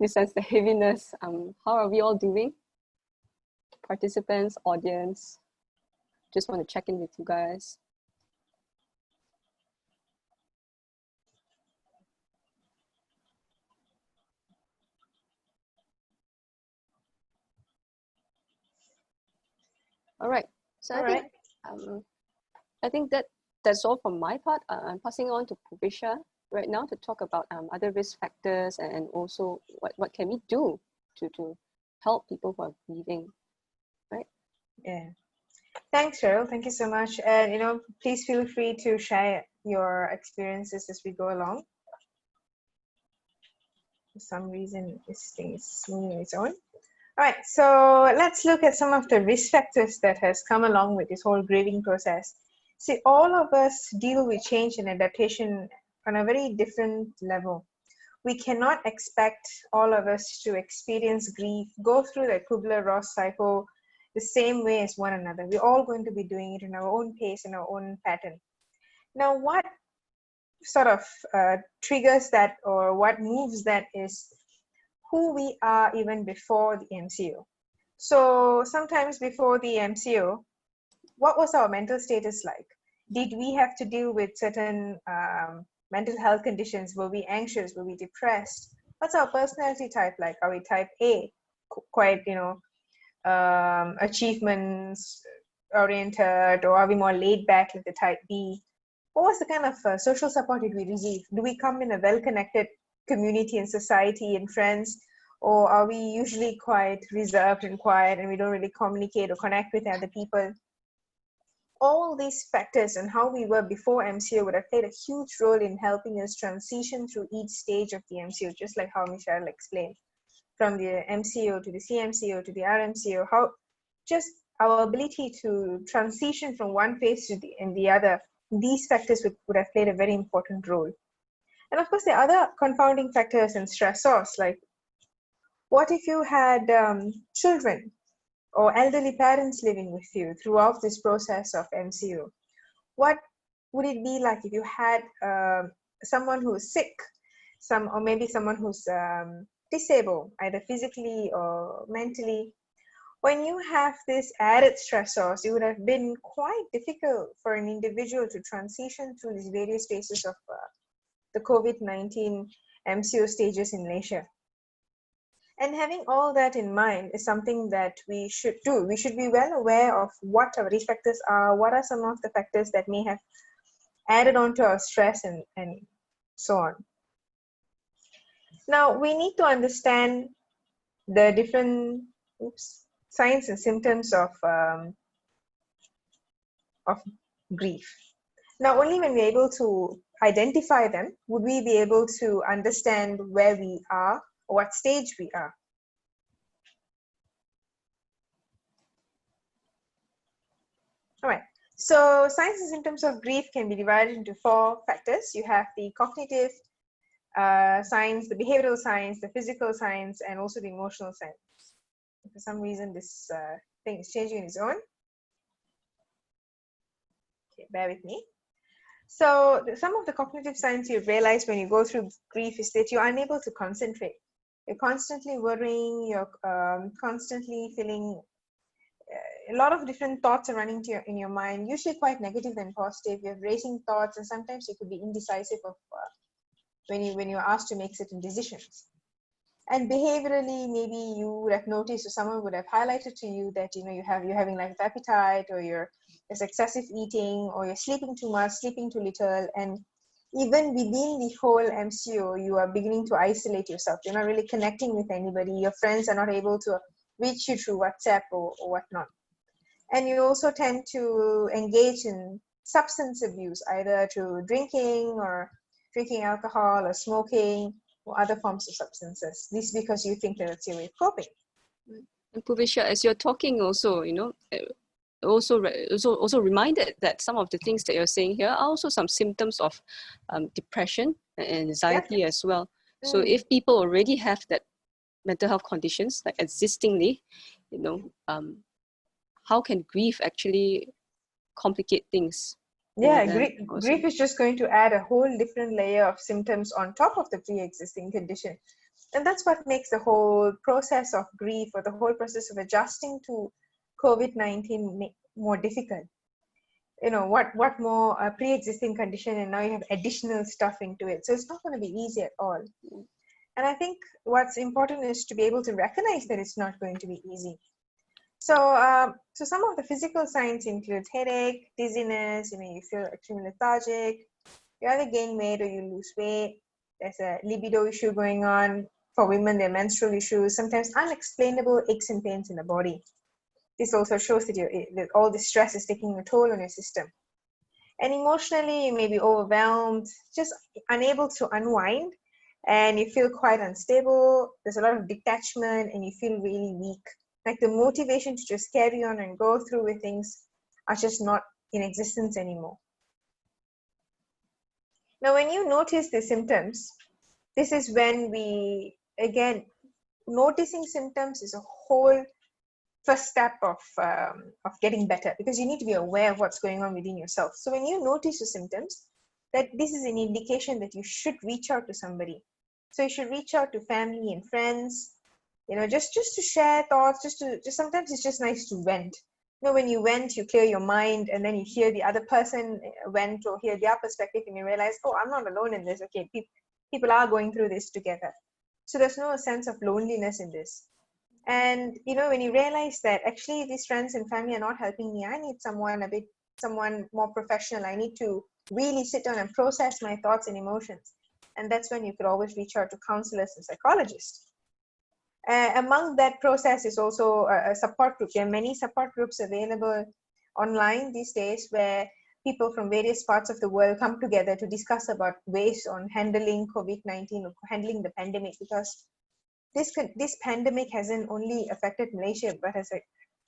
in a sense, the heaviness. How are we all doing? Participants, audience, just want to check in with you guys. All right. So I think that's all from my part. I'm passing on to Puvessha right now to talk about other risk factors, and also what can we do to help people who are grieving, right? Yeah. Thanks, Cheryl. Thank you so much. And please feel free to share your experiences as we go along. For some reason, this thing is moving on its own. All right, so let's look at some of the risk factors that has come along with this whole grieving process. See, all of us deal with change and adaptation on a very different level. We cannot expect all of us to experience grief, go through the Kubler-Ross cycle the same way as one another. We're all going to be doing it in our own pace, in our own pattern. Now, what sort of triggers that, or what moves that, is who we are even before the MCO. So sometimes before the MCO, what was our mental status like? Did we have to deal with certain mental health conditions? Were we anxious? Were we depressed? What's our personality type like? Are we type A, quite, achievements oriented, or are we more laid back like the type B? What was the kind of social support did we receive? Do we come in a well-connected community and society and friends, or are we usually quite reserved and quiet and we don't really communicate or connect with other people? All these factors and how we were before MCO would have played a huge role in helping us transition through each stage of the MCO, just like how Cheryl explained, from the MCO to the CMCO to the RMCO, how just our ability to transition from one phase to the other, these factors would have played a very important role. And of course, the other confounding factors and stressors, like what if you had children or elderly parents living with you throughout this process of MCO? What would it be like if you had someone who's sick, or maybe someone who's disabled, either physically or mentally? when you have this added stressors, it would have been quite difficult for an individual to transition through these various phases of the COVID-19 MCO stages in Malaysia. And having all that in mind is something that we should do. We should be well aware of what our risk factors are, what are some of the factors that may have added on to our stress and so on. Now, we need to understand the different signs and symptoms of grief. Now, only when we're able to identify them would we be able to understand where we are or what stage we are. All right. So signs and symptoms of grief can be divided into 4 factors. You have the cognitive signs, the behavioral signs, the physical signs, and also the emotional signs. For some reason, this thing is changing on its own. Okay, bear with me. So some of the cognitive signs you realize when you go through grief is that you're unable to concentrate. You're constantly worrying, you're constantly feeling a lot of different thoughts are running in your mind, usually quite negative and positive. You're racing thoughts, and sometimes you could be indecisive of when you're asked to make certain decisions. And behaviorally, maybe you would have noticed, or someone would have highlighted to you that you're having lack of appetite, or there's excessive eating, or you're sleeping too much, sleeping too little, and even within the whole MCO, you are beginning to isolate yourself. You're not really connecting with anybody. Your friends are not able to reach you through WhatsApp or whatnot. And you also tend to engage in substance abuse, either through drinking alcohol, or smoking, or other forms of substances. This because you think that it's your way of coping. And Puvessha, as you're talking also, also reminded that some of the things that you're saying here are also some symptoms of depression and anxiety as well. So if people already have that mental health conditions, like existingly, how can grief actually complicate things? Yeah, grief is just going to add a whole different layer of symptoms on top of the pre-existing condition. And that's what makes the whole process of grief, or the whole process of adjusting to COVID-19 more difficult. What more a pre-existing condition, and now you have additional stuff into it. So it's not going to be easy at all. And I think what's important is to be able to recognize that it's not going to be easy. So some of the physical signs include headache, dizziness, you feel extremely lethargic, you either gain weight or you lose weight. There's a libido issue going on. For women, there are menstrual issues, sometimes unexplainable aches and pains in the body. This also shows that all the stress is taking a toll on your system. And emotionally, you may be overwhelmed, just unable to unwind, and you feel quite unstable. There's a lot of detachment, and you feel really weak. Like the motivation to just carry on and go through with things are just not in existence anymore. Now, when you notice the symptoms, this is when noticing symptoms is a whole first step of getting better, because you need to be aware of what's going on within yourself. So when you notice the symptoms, that this is an indication that you should reach out to somebody. So you should reach out to family and friends, just to share thoughts, just sometimes it's just nice to vent. When you vent, you clear your mind, and then you hear the other person vent or hear their perspective, and you realize, oh, I'm not alone in this. Okay, people are going through this together. So there's no sense of loneliness in this. And when you realize that actually these friends and family are not helping me, I need someone more professional. I need to really sit down and process my thoughts and emotions. And that's when you could always reach out to counselors and psychologists. Among that process is also a support group. There are many support groups available online these days, where people from various parts of the world come together to discuss about ways on handling COVID-19 or handling the pandemic, because this pandemic hasn't only affected Malaysia, but has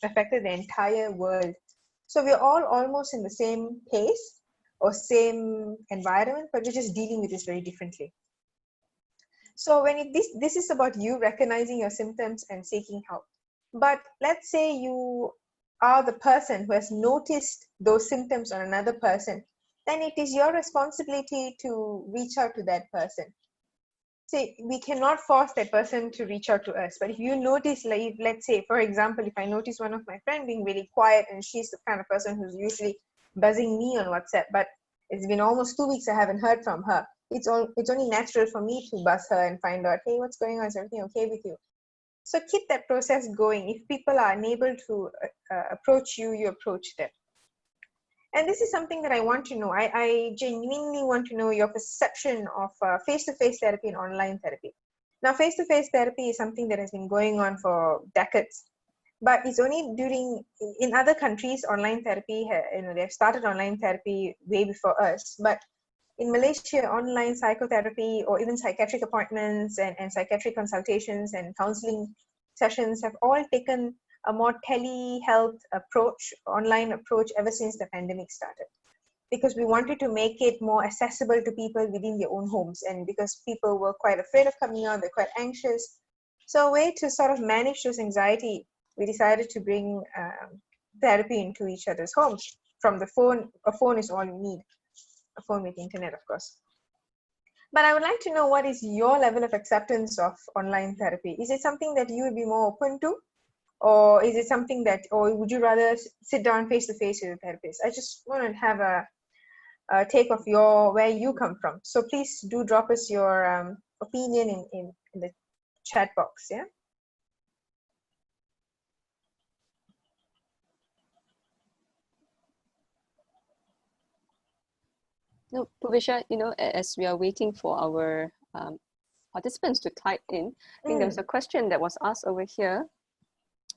affected the entire world. So we're all almost in the same pace or same environment, but we're just dealing with this very differently. So when this is about you recognizing your symptoms and seeking help. But let's say you are the person who has noticed those symptoms on another person, then it is your responsibility to reach out to that person. see, we cannot force that person to reach out to us. But if you notice, like, if, let's say, for example, if I notice one of my friends being really quiet and she's the kind of person who's usually buzzing me on WhatsApp, but it's been almost 2 weeks I haven't heard from her, it's only natural for me to buzz her and find out, hey, what's going on? Is everything okay with you? So keep that process going. If people are unable to approach you, you approach them. And this is something that I want to know. I genuinely want to know your perception of face-to-face therapy and online therapy. Now, face-to-face therapy is something that has been going on for decades, but it's only in other countries, online therapy, they've started online therapy way before us. But in Malaysia, online psychotherapy or even psychiatric appointments and psychiatric consultations and counseling sessions have all taken a more telehealth approach, online approach ever since the pandemic started. Because we wanted to make it more accessible to people within their own homes, and because people were quite afraid of coming out, they're quite anxious. So a way to sort of manage this anxiety, we decided to bring therapy into each other's homes. From the phone, a phone is all you need. A phone with internet, of course. But I would like to know, what is your level of acceptance of online therapy? Is it something that you would be more open to? Or is it something that, or would you rather sit down face to face with a therapist? I just want to have a take of where you come from. So please do drop us your opinion in the chat box, yeah? No, Puvessha, as we are waiting for our participants to type in, I think there was a question that was asked over here.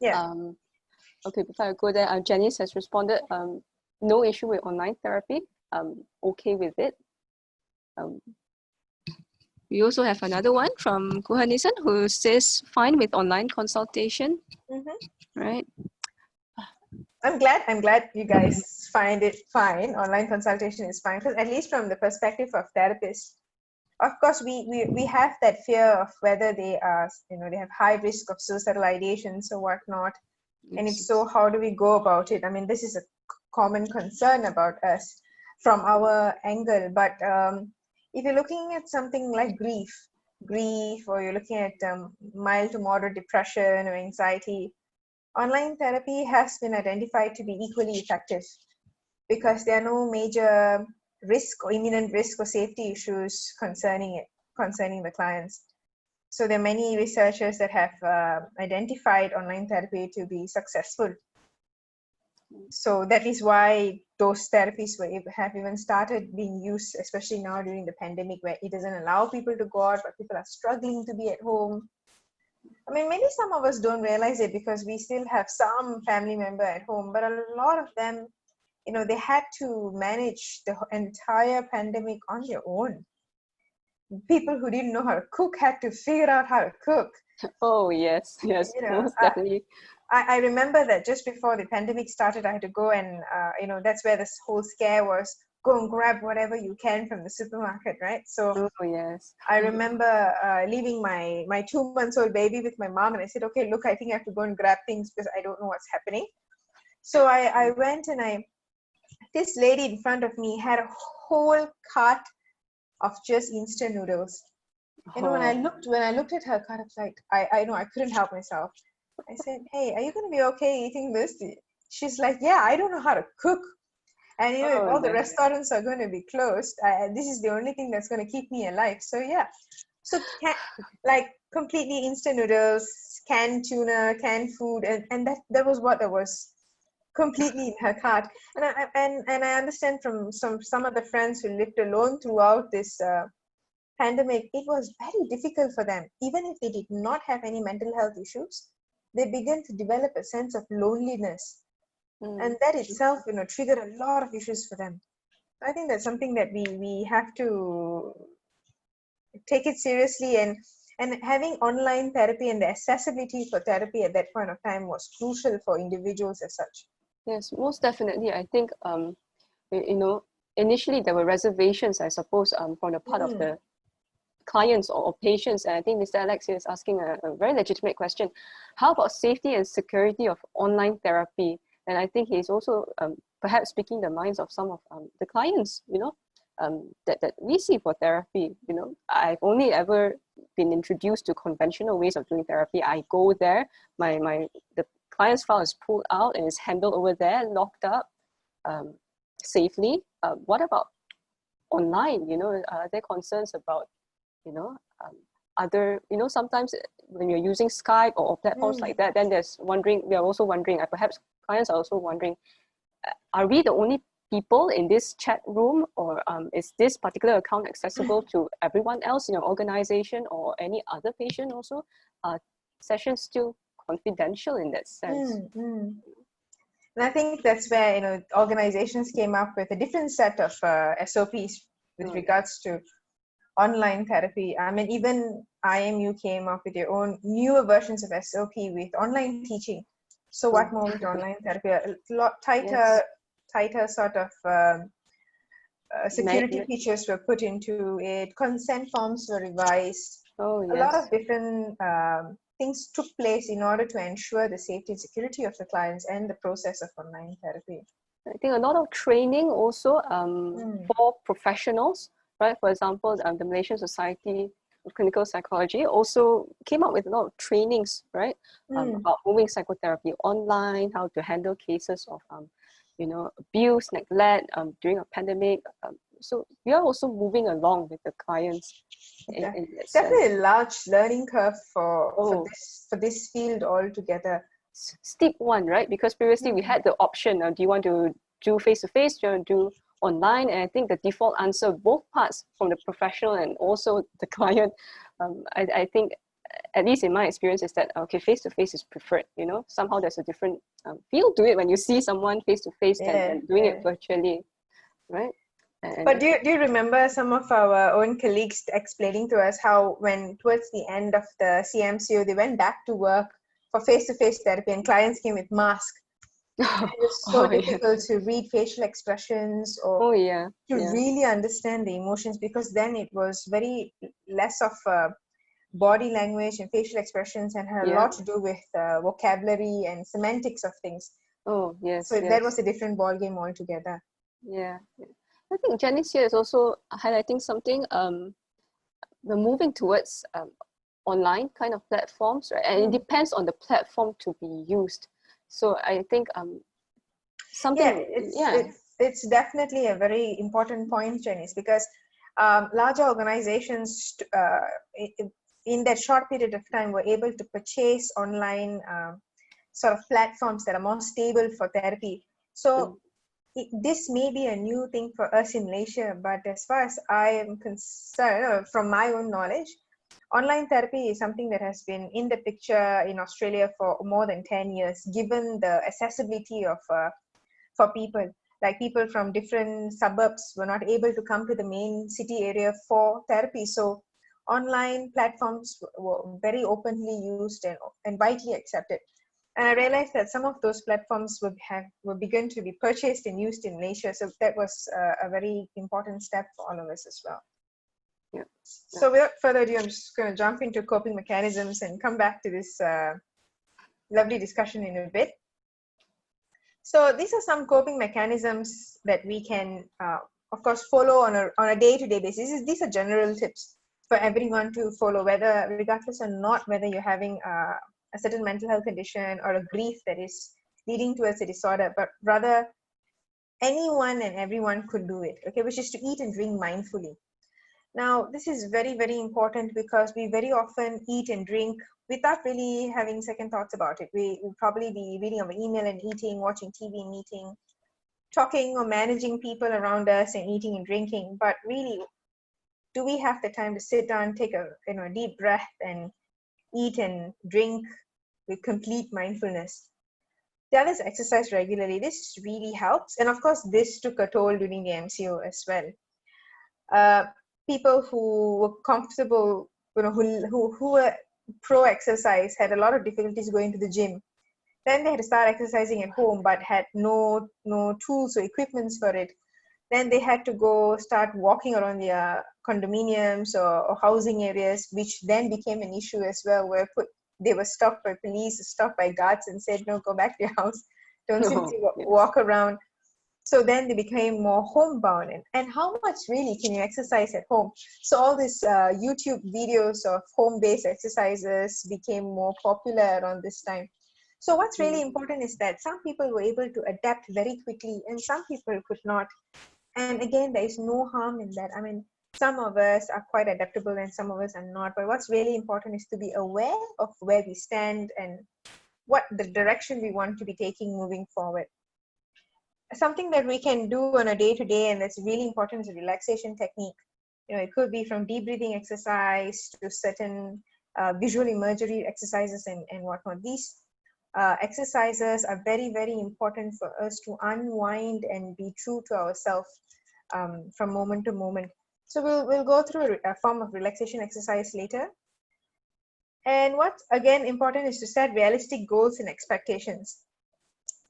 Yeah. Okay, before I go there, Janice has responded, no issue with online therapy, okay with it. We also have another one from Kuhanisan who says fine with online consultation, right? I'm glad you guys find it fine. Online consultation is fine, because at least from the perspective of therapists, of course, we have that fear of whether they are, they have high risk of suicidal ideations or whatnot. And if so, how do we go about it? I mean, this is a common concern about us from our angle. But if you're looking at something like grief, or you're looking at mild to moderate depression or anxiety, online therapy has been identified to be equally effective, because there are no major risk or imminent risk or safety issues concerning the clients. So there are many researchers that have identified online therapy to be successful. So that is why those therapies have even started being used, especially now during the pandemic, where it doesn't allow people to go out, but people are struggling to be at home. I mean, maybe some of us don't realize it because we still have some family member at home, but a lot of them, they had to manage the entire pandemic on their own. People who didn't know how to cook had to figure out how to cook. Oh, yes, most definitely. I remember that just before the pandemic started, I had to go and, that's where this whole scare was, go and grab whatever you can from the supermarket, right? So yes. I remember leaving my 2-month-old baby with my mom, and I said, okay, look, I think I have to go and grab things because I don't know what's happening. So I went, and this lady in front of me had a whole cart of just instant noodles. When I looked at her cart, I was like, I know I couldn't help myself. I said, hey, are you going to be okay eating this? She's like, yeah, I don't know how to cook. And if all the restaurants are going to be closed, this is the only thing that's going to keep me alive. So yeah, so like completely instant noodles, canned tuna, canned food, and that was what was completely in her cart. And I understand from some of the friends who lived alone throughout this pandemic, it was very difficult for them. Even if they did not have any mental health issues, they began to develop a sense of loneliness. And that itself, triggered a lot of issues for them. I think that's something that we have to take it seriously, and having online therapy and the accessibility for therapy at that point of time was crucial for individuals as such. Yes, most definitely. I think, initially there were reservations, I suppose, from the part of the clients or patients. And I think Mr. Alex is asking a very legitimate question. How about safety and security of online therapy? And I think he's also perhaps speaking the minds of some of the clients, that we see for therapy. You know, I've only ever been introduced to conventional ways of doing therapy. I go there, the client's file is pulled out and is handled over there, locked up safely. What about online? You know, are there concerns about, you know, other, you know, sometimes when you're using Skype or platforms like that, then we are also wondering, perhaps clients are also wondering, are we the only people in this chat room, or is this particular account accessible to everyone else in your organization or any other patient also? Sessions still confidential in that sense. And I think that's where, you know, organizations came up with a different set of SOPs with regards to online therapy. I mean, even IMU came up with their own newer versions of SOP with online teaching. So what more with online therapy? A lot tighter sort of security features were put into it. Consent forms were revised. A lot of different things took place in order to ensure the safety and security of the clients and the process of online therapy. I think a lot of training also for professionals, right? For example, the Malaysian Society of Clinical Psychology also came up with a lot of trainings, right? About moving psychotherapy online, how to handle cases of, you know, abuse, neglect during a pandemic. So we are also moving along with the clients. Definitely a large learning curve for this field altogether. Steep one, right? Because previously we had the option, do you want to do face-to-face, do you want to do online? And I think the default answer, both parts, from the professional and also the client, I think, at least in my experience, is that, okay, face-to-face is preferred. You know, somehow there's a different feel to it when you see someone face-to-face than doing it virtually, right? But do you remember some of our own colleagues explaining to us how when towards the end of the CMCO, they went back to work for face-to-face therapy and clients came with masks. It was so difficult to read facial expressions or to really understand the emotions, because then it was very less of body language and facial expressions and had a lot to do with vocabulary and semantics of things. So that was a different ballgame altogether. I think Janice here is also highlighting something, we're moving towards online kind of platforms, right? And it depends on the platform to be used. So I think it's definitely a very important point, Janice, because larger organizations in that short period of time were able to purchase online sort of platforms that are more stable for therapy. So this may be a new thing for us in Malaysia, but as far as I am concerned, from my own knowledge, online therapy is something that has been in the picture in Australia for more than 10 years, given the accessibility of for people. Like people from different suburbs were not able to come to the main city area for therapy. So online platforms were very openly used and widely accepted. And I realized that some of those platforms were begun to be purchased and used in Malaysia. So that was a very important step for all of us as well. So without further ado, I'm just going to jump into coping mechanisms and come back to this lovely discussion in a bit. So these are some coping mechanisms that we can, of course, follow on a day-to-day basis. These are general tips for everyone to follow, regardless or not whether you're having a certain mental health condition or a grief that is leading towards a disorder, but rather anyone and everyone could do it, okay, which is to eat and drink mindfully. Now, this is very, very important because we very often eat and drink without really having second thoughts about it. We will probably be reading our email and eating, watching TV and eating, talking or managing people around us and eating and drinking. But really, do we have the time to sit down, take a deep breath and eat and drink with complete mindfulness? The other is exercise regularly. This really helps. And of course, this took a toll during the MCO as well. People who were comfortable, who were pro-exercise had a lot of difficulties going to the gym. Then they had to start exercising at home, but had no tools or equipments for it. Then they had to start walking around their condominiums or housing areas, which then became an issue as well, where they were stopped by police, stopped by guards and said, no, go back to your house. Don't simply walk around. So then they became more homebound. And how much really can you exercise at home? So all these YouTube videos of home-based exercises became more popular around this time. So what's really important is that some people were able to adapt very quickly and some people could not. And again, there is no harm in that. I mean, some of us are quite adaptable and some of us are not. But what's really important is to be aware of where we stand and what the direction we want to be taking moving forward. Something that we can do on a day-to-day and that's really important is a relaxation technique. You know, it could be from deep breathing exercise to certain visual imagery exercises and whatnot. These exercises are very, very important for us to unwind and be true to ourselves from moment to moment. So we'll go through a form of relaxation exercise later. And what's again important is to set realistic goals and expectations.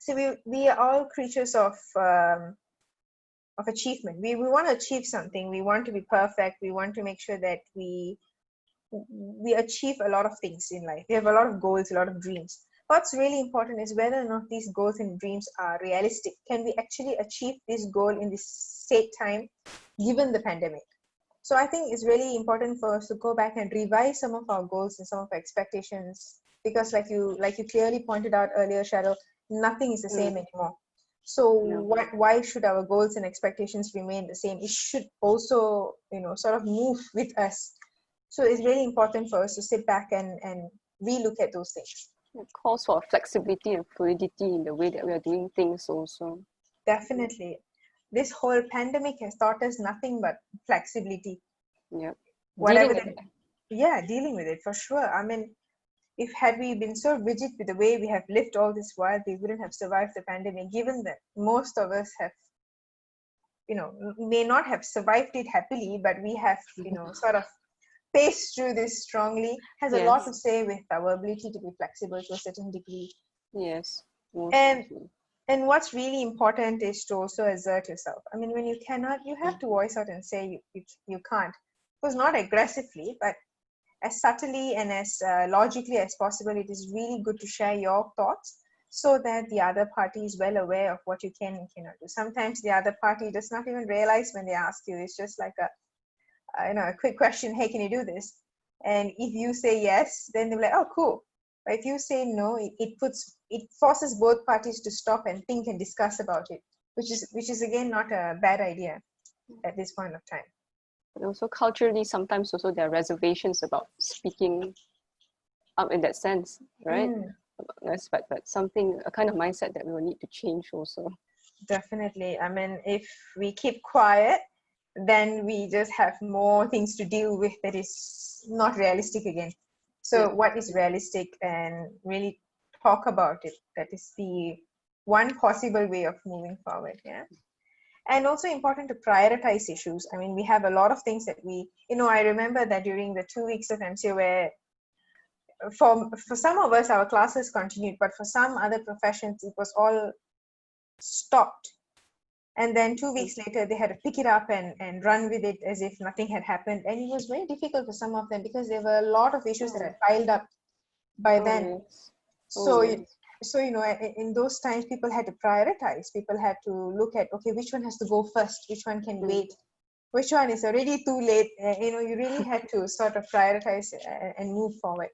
So we are all creatures of achievement. We want to achieve something. We want to be perfect. We want to make sure that we achieve a lot of things in life. We have a lot of goals, a lot of dreams. What's really important is whether or not these goals and dreams are realistic. Can we actually achieve this goal in this said time, given the pandemic? So I think it's really important for us to go back and revise some of our goals and some of our expectations, because like you clearly pointed out earlier, Cheryl, nothing is the same anymore. So why should our goals and expectations remain the same? It should also, sort of move with us. So it's really important for us to sit back and relook at those things. It calls for flexibility and fluidity in the way that we are doing things also. Definitely. This whole pandemic has taught us nothing but flexibility. Yeah. Dealing with it for sure. I mean, had we been so rigid with the way we have lived all this while, we wouldn't have survived the pandemic, given that most of us have, may not have survived it happily, but we have, sort of paced through this strongly. Has a lot to say with our ability to be flexible to a certain degree. Yes. And what's really important is to also assert yourself. I mean, when you cannot, you have to voice out and say you can't. Of course, not aggressively, but as subtly and as logically as possible. It is really good to share your thoughts so that the other party is well aware of what you can and cannot do. Sometimes the other party does not even realize when they ask you. It's just like a quick question, hey, can you do this? And if you say yes, then they're like, oh, cool. But if you say no, it forces both parties to stop and think and discuss about it, which is again not a bad idea at this point of time. But also culturally, sometimes also there are reservations about speaking up in that sense, right? But a kind of mindset that we will need to change also. Definitely. I mean, if we keep quiet, then we just have more things to deal with that is not realistic again. So what is realistic, and really talk about it. That is the one possible way of moving forward. Yeah. And also important to prioritize issues. I mean, we have a lot of things that I remember that during the 2 weeks of MCO, where for some of us, our classes continued, but for some other professions, it was all stopped. And then 2 weeks later, they had to pick it up and run with it as if nothing had happened. And it was very difficult for some of them because there were a lot of issues that had piled up by then. So, in those times, people had to prioritize. People had to look at, okay, which one has to go first? Which one can wait? Which one is already too late? You really had to sort of prioritize and move forward.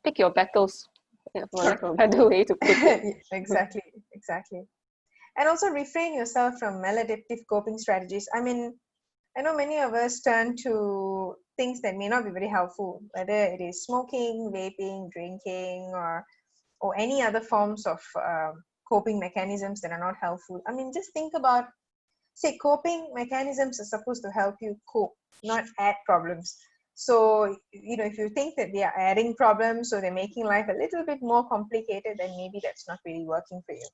Pick your battles. For lack of a better way to put it. Exactly. And also refrain yourself from maladaptive coping strategies. I mean, I know many of us turn to things that may not be very helpful, whether it is smoking, vaping, drinking, or any other forms of coping mechanisms that are not helpful. I mean, just think about, say, coping mechanisms are supposed to help you cope, not add problems. So, if you think that they are adding problems or they're making life a little bit more complicated, then maybe that's not really working for you.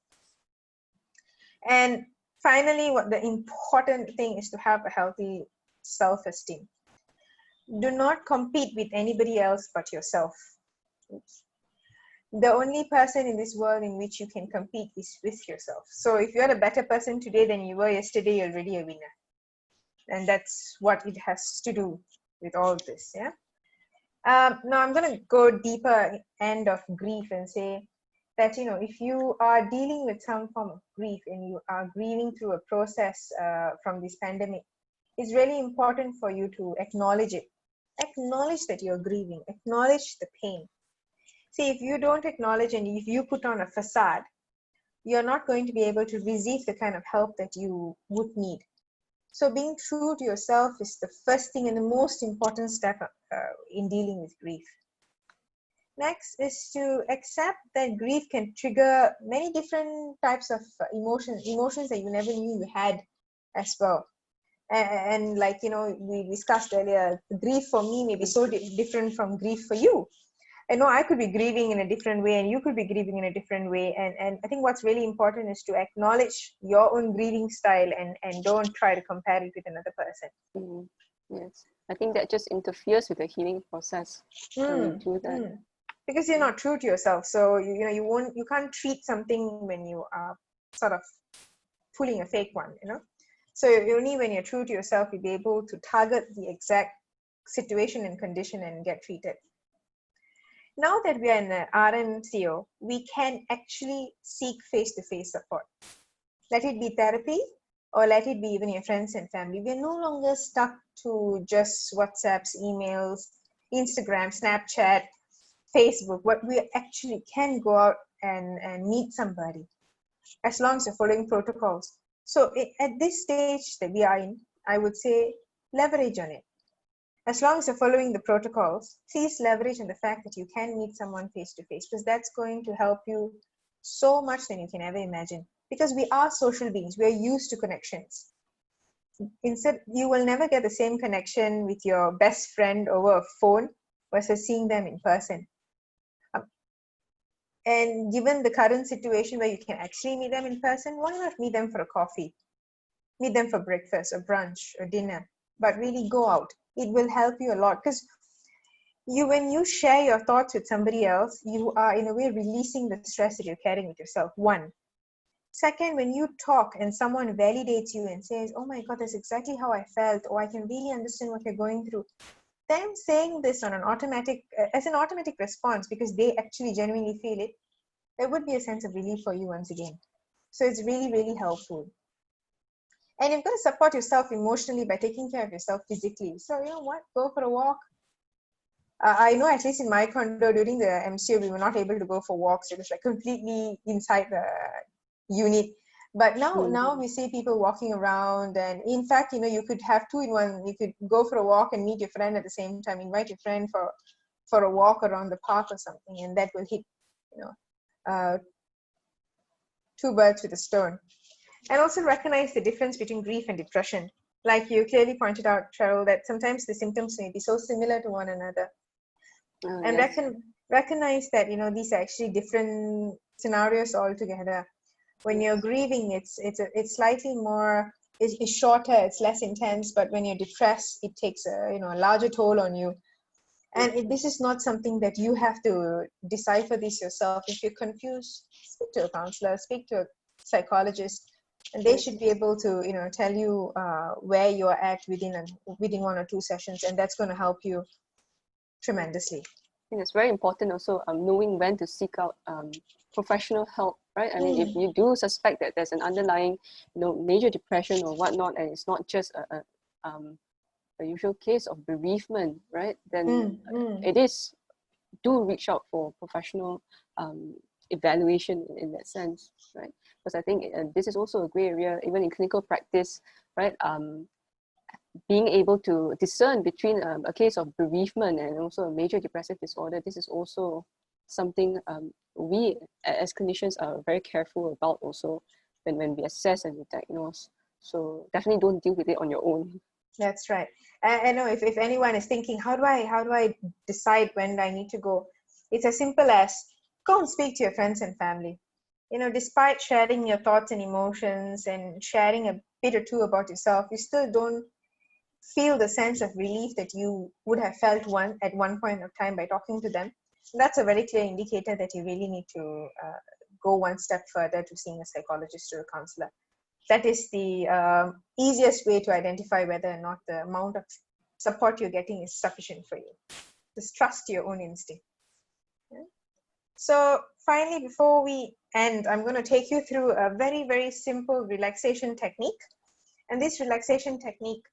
And finally, what the important thing is to have a healthy self-esteem. Do not compete with anybody else but yourself. The only person in this world in which you can compete is with yourself. So if you're a better person today than you were yesterday, you're already a winner. And that's what it has to do with all this. Yeah. Now I'm going to go deeper end of grief and say that, if you are dealing with some form of grief and you are grieving through a process from this pandemic, it's really important for you to acknowledge it. Acknowledge that you're grieving. Acknowledge the pain. See, if you don't acknowledge and if you put on a facade, you're not going to be able to receive the kind of help that you would need. So being true to yourself is the first thing and the most important step in dealing with grief. Next is to accept that grief can trigger many different types of emotions that you never knew you had as well. And like, we discussed earlier, grief for me may be so different from grief for you. I know I could be grieving in a different way and you could be grieving in a different way. And I think what's really important is to acknowledge your own grieving style and don't try to compare it with another person. Yes, I think that just interferes with the healing process when we do that. Because you're not true to yourself. So, you can't treat something when you are sort of pulling a fake one, So only when you're true to yourself, you'll be able to target the exact situation and condition and get treated. Now that we are in the RMCO, we can actually seek face-to-face support. Let it be therapy or let it be even your friends and family. We're no longer stuck to just WhatsApps, emails, Instagram, Snapchat, Facebook. What we actually can go out and meet somebody as long as you're following protocols. So at this stage that we are in, I would say leverage on it. As long as you're following the protocols, please leverage on the fact that you can meet someone face to face, because that's going to help you so much than you can ever imagine. Because we are social beings, we are used to connections. Instead, you will never get the same connection with your best friend over a phone versus seeing them in person. And given the current situation where you can actually meet them in person, why not meet them for a coffee? Meet them for breakfast or brunch or dinner, but really go out. It will help you a lot, because when you share your thoughts with somebody else, you are in a way releasing the stress that you're carrying with yourself. One. Second, when you talk and someone validates you and says, oh my God, that's exactly how I felt, or I can really understand what you're going through. Them saying this on as an automatic response, because they actually genuinely feel it, there would be a sense of relief for you once again. So it's really, really helpful. And you've got to support yourself emotionally by taking care of yourself physically. So, you know what? Go for a walk. I know at least in my condo during the MCO, we were not able to go for walks. It was like completely inside the unit. But now we see people walking around. And in fact, you could have two in one. You could go for a walk and meet your friend at the same time. Invite your friend for a walk around the park or something. And that will hit, two birds with a stone. And also recognize the difference between grief and depression. Like you clearly pointed out, Cheryl, that sometimes the symptoms may be so similar to one another. And yes. recognize that, these are actually different scenarios altogether. When you're grieving, it's slightly more, it's shorter, it's less intense, but when you're depressed, it takes a larger toll on you. And this is not something that you have to decipher this yourself. If you're confused, speak to a counselor, speak to a psychologist, and they should be able to tell you where you're at within 1 or 2 sessions, and that's going to help you tremendously. I think it's very important also knowing when to seek out professional help, right? I mean, if you do suspect that there's an underlying major depression or whatnot, and it's not just a usual case of bereavement, right? Then it is, do reach out for professional evaluation in that sense, right? Because I think this is also a gray area, even in clinical practice, right? Being able to discern between a case of bereavement and also a major depressive disorder, this is also something we as clinicians are very careful about also when we assess and we diagnose. So definitely don't deal with it on your own. That's right. I know if anyone is thinking, how do I decide when I need to go? It's as simple as go and speak to your friends and family. Despite sharing your thoughts and emotions and sharing a bit or two about yourself, you still don't feel the sense of relief that you would have felt at one point of time by talking to them. That's a very clear indicator that you really need to go one step further to seeing a psychologist or a counselor. That is the easiest way to identify whether or not the amount of support you're getting is sufficient for you. Just trust your own instinct. So finally, before we end, I'm going to take you through a very, very simple relaxation technique. And this relaxation technique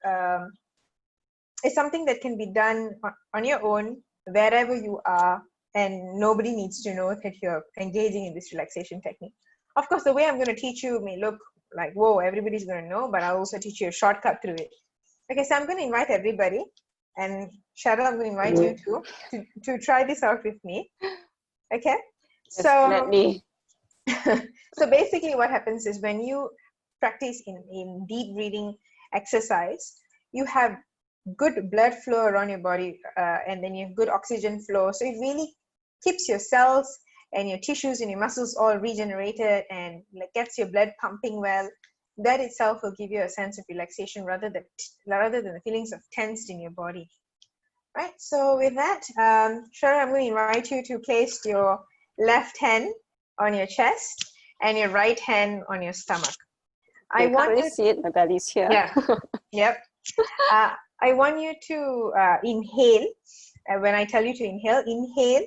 is something that can be done on your own, wherever you are, and nobody needs to know that you're engaging in this relaxation technique. Of course, the way I'm going to teach you may look like, whoa, everybody's going to know, but I'll also teach you a shortcut through it. Okay, so I'm going to invite everybody, and Cheryl, I'm going to invite you to try this out with me. Okay, Definitely. So basically what happens is when you practice in deep breathing exercise, you have good blood flow around your body, and then you have good oxygen flow. So it really keeps your cells and your tissues and your muscles all regenerated and gets your blood pumping well. That itself will give you a sense of relaxation rather than the feelings of tensed in your body. Right, so with that, Cheryl, I'm going to invite you to place your left hand on your chest and your right hand on your stomach. I can't really see it, my belly's here. Yeah, yep. I want you to inhale. When I tell you to inhale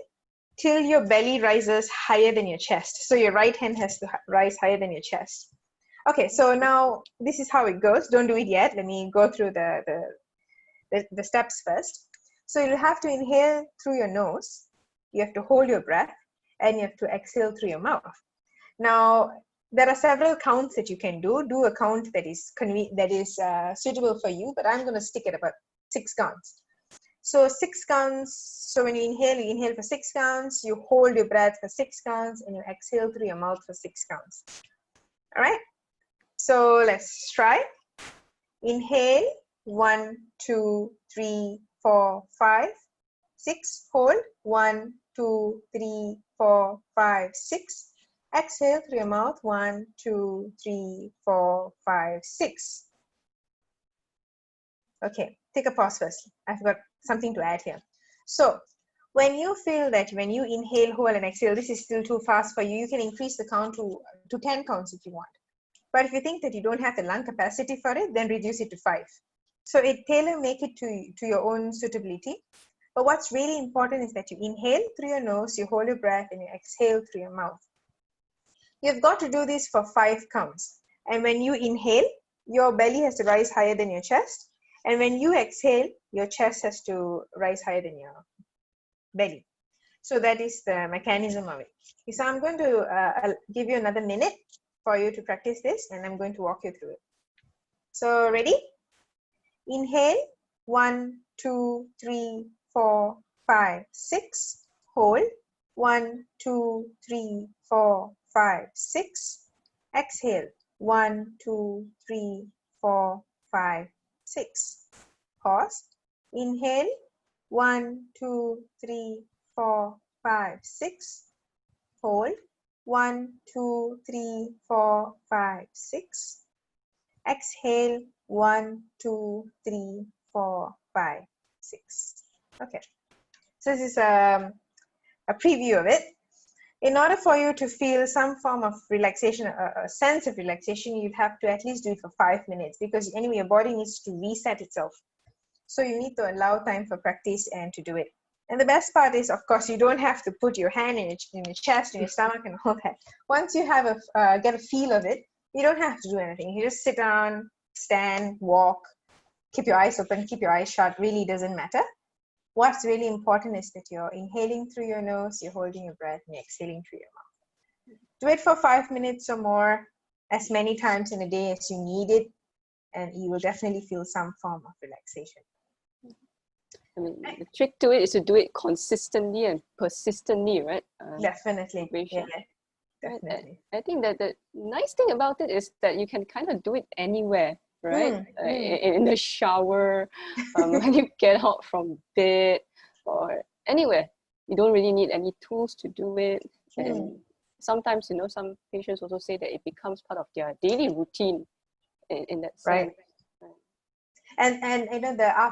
till your belly rises higher than your chest. So your right hand has to rise higher than your chest. Okay, so now this is how it goes. Don't do it yet. Let me go through the steps first. So you have to inhale through your nose. You have to hold your breath, and you have to exhale through your mouth. Now, there are several counts that you can do. Do a count that is suitable for you, but I'm going to stick at about 6 counts. So 6 counts. So when you inhale for 6 counts. You hold your breath for 6 counts, and you exhale through your mouth for 6 counts. All right. So let's try. Inhale. 1, 2, 3, 4, 5, 6. Hold. 1, 2, 3, 4, 5, 6. Exhale through your mouth. 1, 2, 3, 4, 5, 6. Okay, take a pause first. I've got something to add here. So when you feel that when you inhale, hold, and exhale, this is still too fast for you, you can increase the count to 10 counts if you want. But if you think that you don't have the lung capacity for it, then reduce it to 5. So make it to your own suitability. But what's really important is that you inhale through your nose, you hold your breath, and you exhale through your mouth. You've got to do this for 5 counts. And when you inhale, your belly has to rise higher than your chest. And when you exhale, your chest has to rise higher than your belly. So that is the mechanism of it. So I'm going to give you another minute for you to practice this, and I'm going to walk you through it. So ready? Inhale. 1, 2, 3, 4, 5, 6. Hold. 1, 2, 3, 4, 5, 6. Exhale. 1, 2, 3, 4, 5, 6. Pause. Inhale. 1, 2, 3, 4, 5, 6. Hold. 1, 2, 3, 4, 5, 6. Exhale. 1, 2, 3, 4, 5, 6. Okay. So this is a preview of it. In order for you to feel some form of relaxation, a sense of relaxation, you'd have to at least do it for 5 minutes, because anyway, your body needs to reset itself. So you need to allow time for practice and to do it. And the best part is, of course, you don't have to put your hand in your chest, in your stomach, and all that. Once you have get a feel of it, you don't have to do anything. You just sit down, stand, walk, keep your eyes open, keep your eyes shut. Really doesn't matter. What's really important is that you're inhaling through your nose, you're holding your breath, and you're exhaling through your mouth. Do it for 5 minutes or more, as many times in a day as you need it, and you will definitely feel some form of relaxation. I mean, the trick to it is to do it consistently and persistently, right? Definitely. Yeah, definitely. I think that the nice thing about it is that you can kind of do it anywhere, right? In the shower, when you get out from bed, or anywhere. You don't really need any tools to do it. And sometimes, some patients also say that it becomes part of their daily routine in that sense. Right. And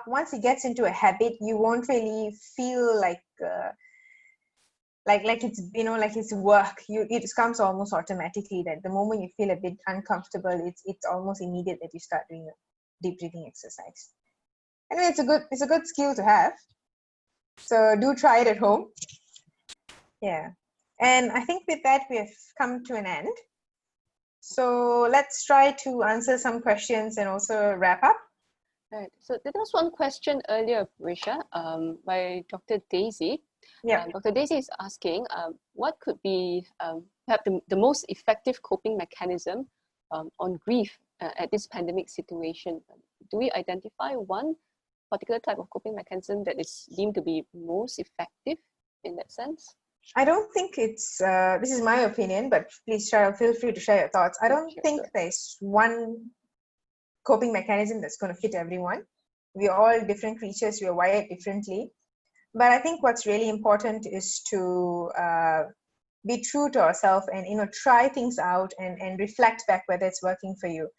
once it gets into a habit, you won't really feel like it's like it's work. It comes almost automatically that the moment you feel a bit uncomfortable, it's almost immediate that you start doing a deep breathing exercise. Anyway, it's a good skill to have. So do try it at home. Yeah. And I think with that, we have come to an end. So let's try to answer some questions and also wrap up. Right. So there was one question earlier, Puvessha, by Dr. Daisy. Yeah. Dr. Daisy is asking, what could be perhaps the most effective coping mechanism on grief at this pandemic situation? Do we identify one particular type of coping mechanism that is deemed to be most effective in that sense? I don't think it's, this is my opinion, but please, Cheryl, feel free to share your thoughts. I don't think there's one coping mechanism that's going to fit everyone. We're all different creatures, we're wired differently. But I think what's really important is to be true to ourselves and, you know, try things out and reflect back whether it's working for you.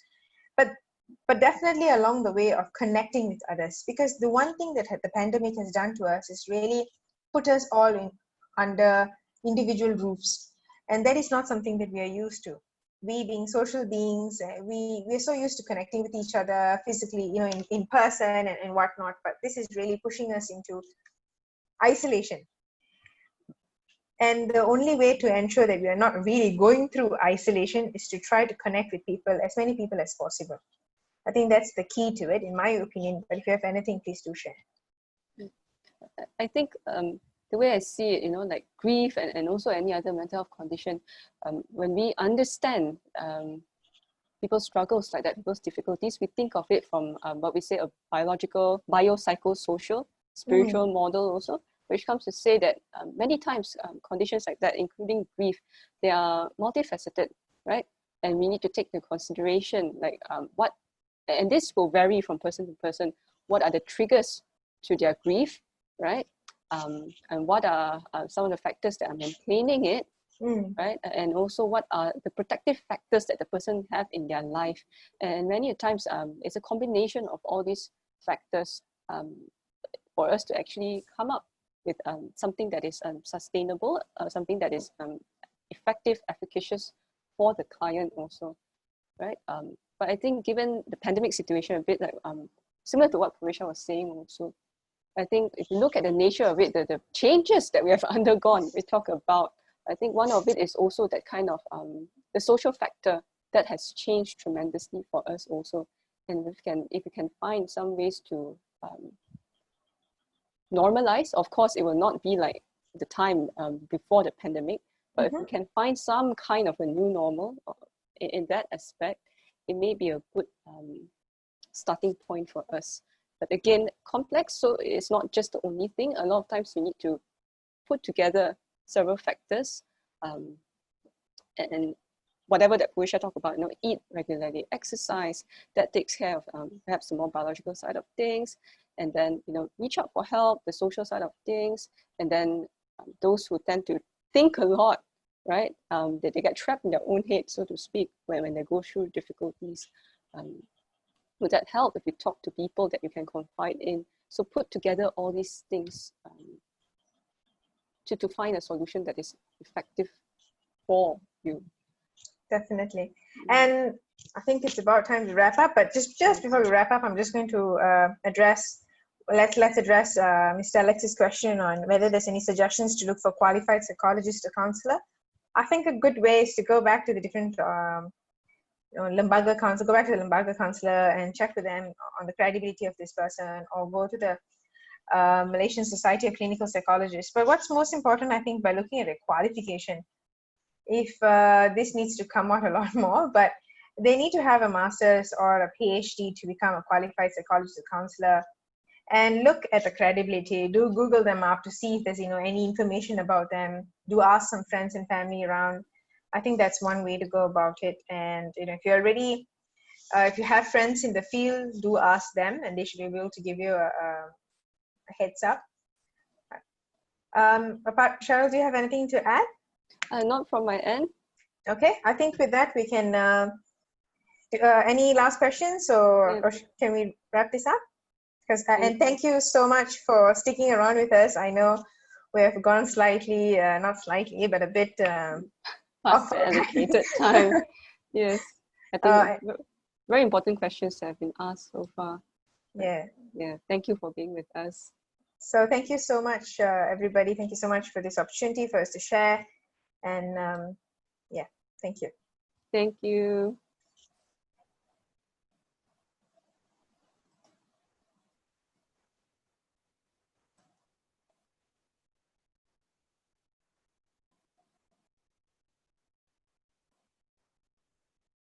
But definitely along the way of connecting with others, because the one thing that the pandemic has done to us is really put us all under individual roofs, and that is not something that we are used to. We being social beings, we're so used to connecting with each other physically, you know, in person and whatnot, but this is really pushing us into isolation. And the only way to ensure that we are not really going through isolation is to try to connect with people, as many people as possible. I think that's the key to it, in my opinion. But if you have anything, please do share. I think the way I see it, you know, like grief and also any other mental health condition, when we understand people's struggles like that, people's difficulties, we think of it from what we say a biological, biopsychosocial, spiritual model also, which comes to say that many times conditions like that, including grief, they are multifaceted, right? And we need to take into consideration like what, and this will vary from person to person, what are the triggers to their grief, right? And what are some of the factors that are maintaining it, right? And also what are the protective factors that the person have in their life. And many times it's a combination of all these factors for us to actually come up with something that is sustainable, something that is effective, efficacious for the client also, right? But I think given the pandemic situation, a bit like similar to what Puvessha was saying also, I think if you look at the nature of it, the changes that we have undergone, we talk about, I think one of it is also that kind of the social factor that has changed tremendously for us also. And if we can find some ways to normalize, of course, it will not be like the time before the pandemic, but if we can find some kind of a new normal in that aspect, it may be a good starting point for us. But again, complex, so it's not just the only thing. A lot of times you need to put together several factors and whatever that Puvessha talked about, you know, eat regularly, exercise, that takes care of perhaps the more biological side of things, and then, you know, reach out for help, the social side of things, and then those who tend to think a lot, right, they get trapped in their own head, so to speak, when they go through difficulties. Would that help if you talk to people that you can confide in? So put together all these things to find a solution that is effective for you. Definitely. And I think it's about time to wrap up, but just before we wrap up, I'm just going to let's address Mr. Alex's question on whether there's any suggestions to look for qualified psychologist or counselor. I think a good way is to go back to the different Lembaga counsel, go back to the Lembaga counselor and check with them on the credibility of this person, or go to the Malaysian Society of Clinical Psychologists. But what's most important, I think, by looking at a qualification, if this needs to come out a lot more, but they need to have a master's or a PhD to become a qualified psychologist or counselor. And look at the credibility. Do Google them up to see if there's, you know, any information about them. Do ask some friends and family around. I think that's one way to go about it. And, you know, if you're already, if you have friends in the field, do ask them, and they should be able to give you a heads up. Cheryl, do you have anything to add? Not from my end. Okay, I think with that we can. Any last questions, or can we wrap this up? Because and thank you so much for sticking around with us. I know we have gone slightly, not slightly, but a bit past the allocated time. Yes, I think very important questions have been asked so far. Yeah. Thank you for being with us. So thank you so much, everybody. Thank you so much for this opportunity for us to share. And yeah, thank you. Thank you.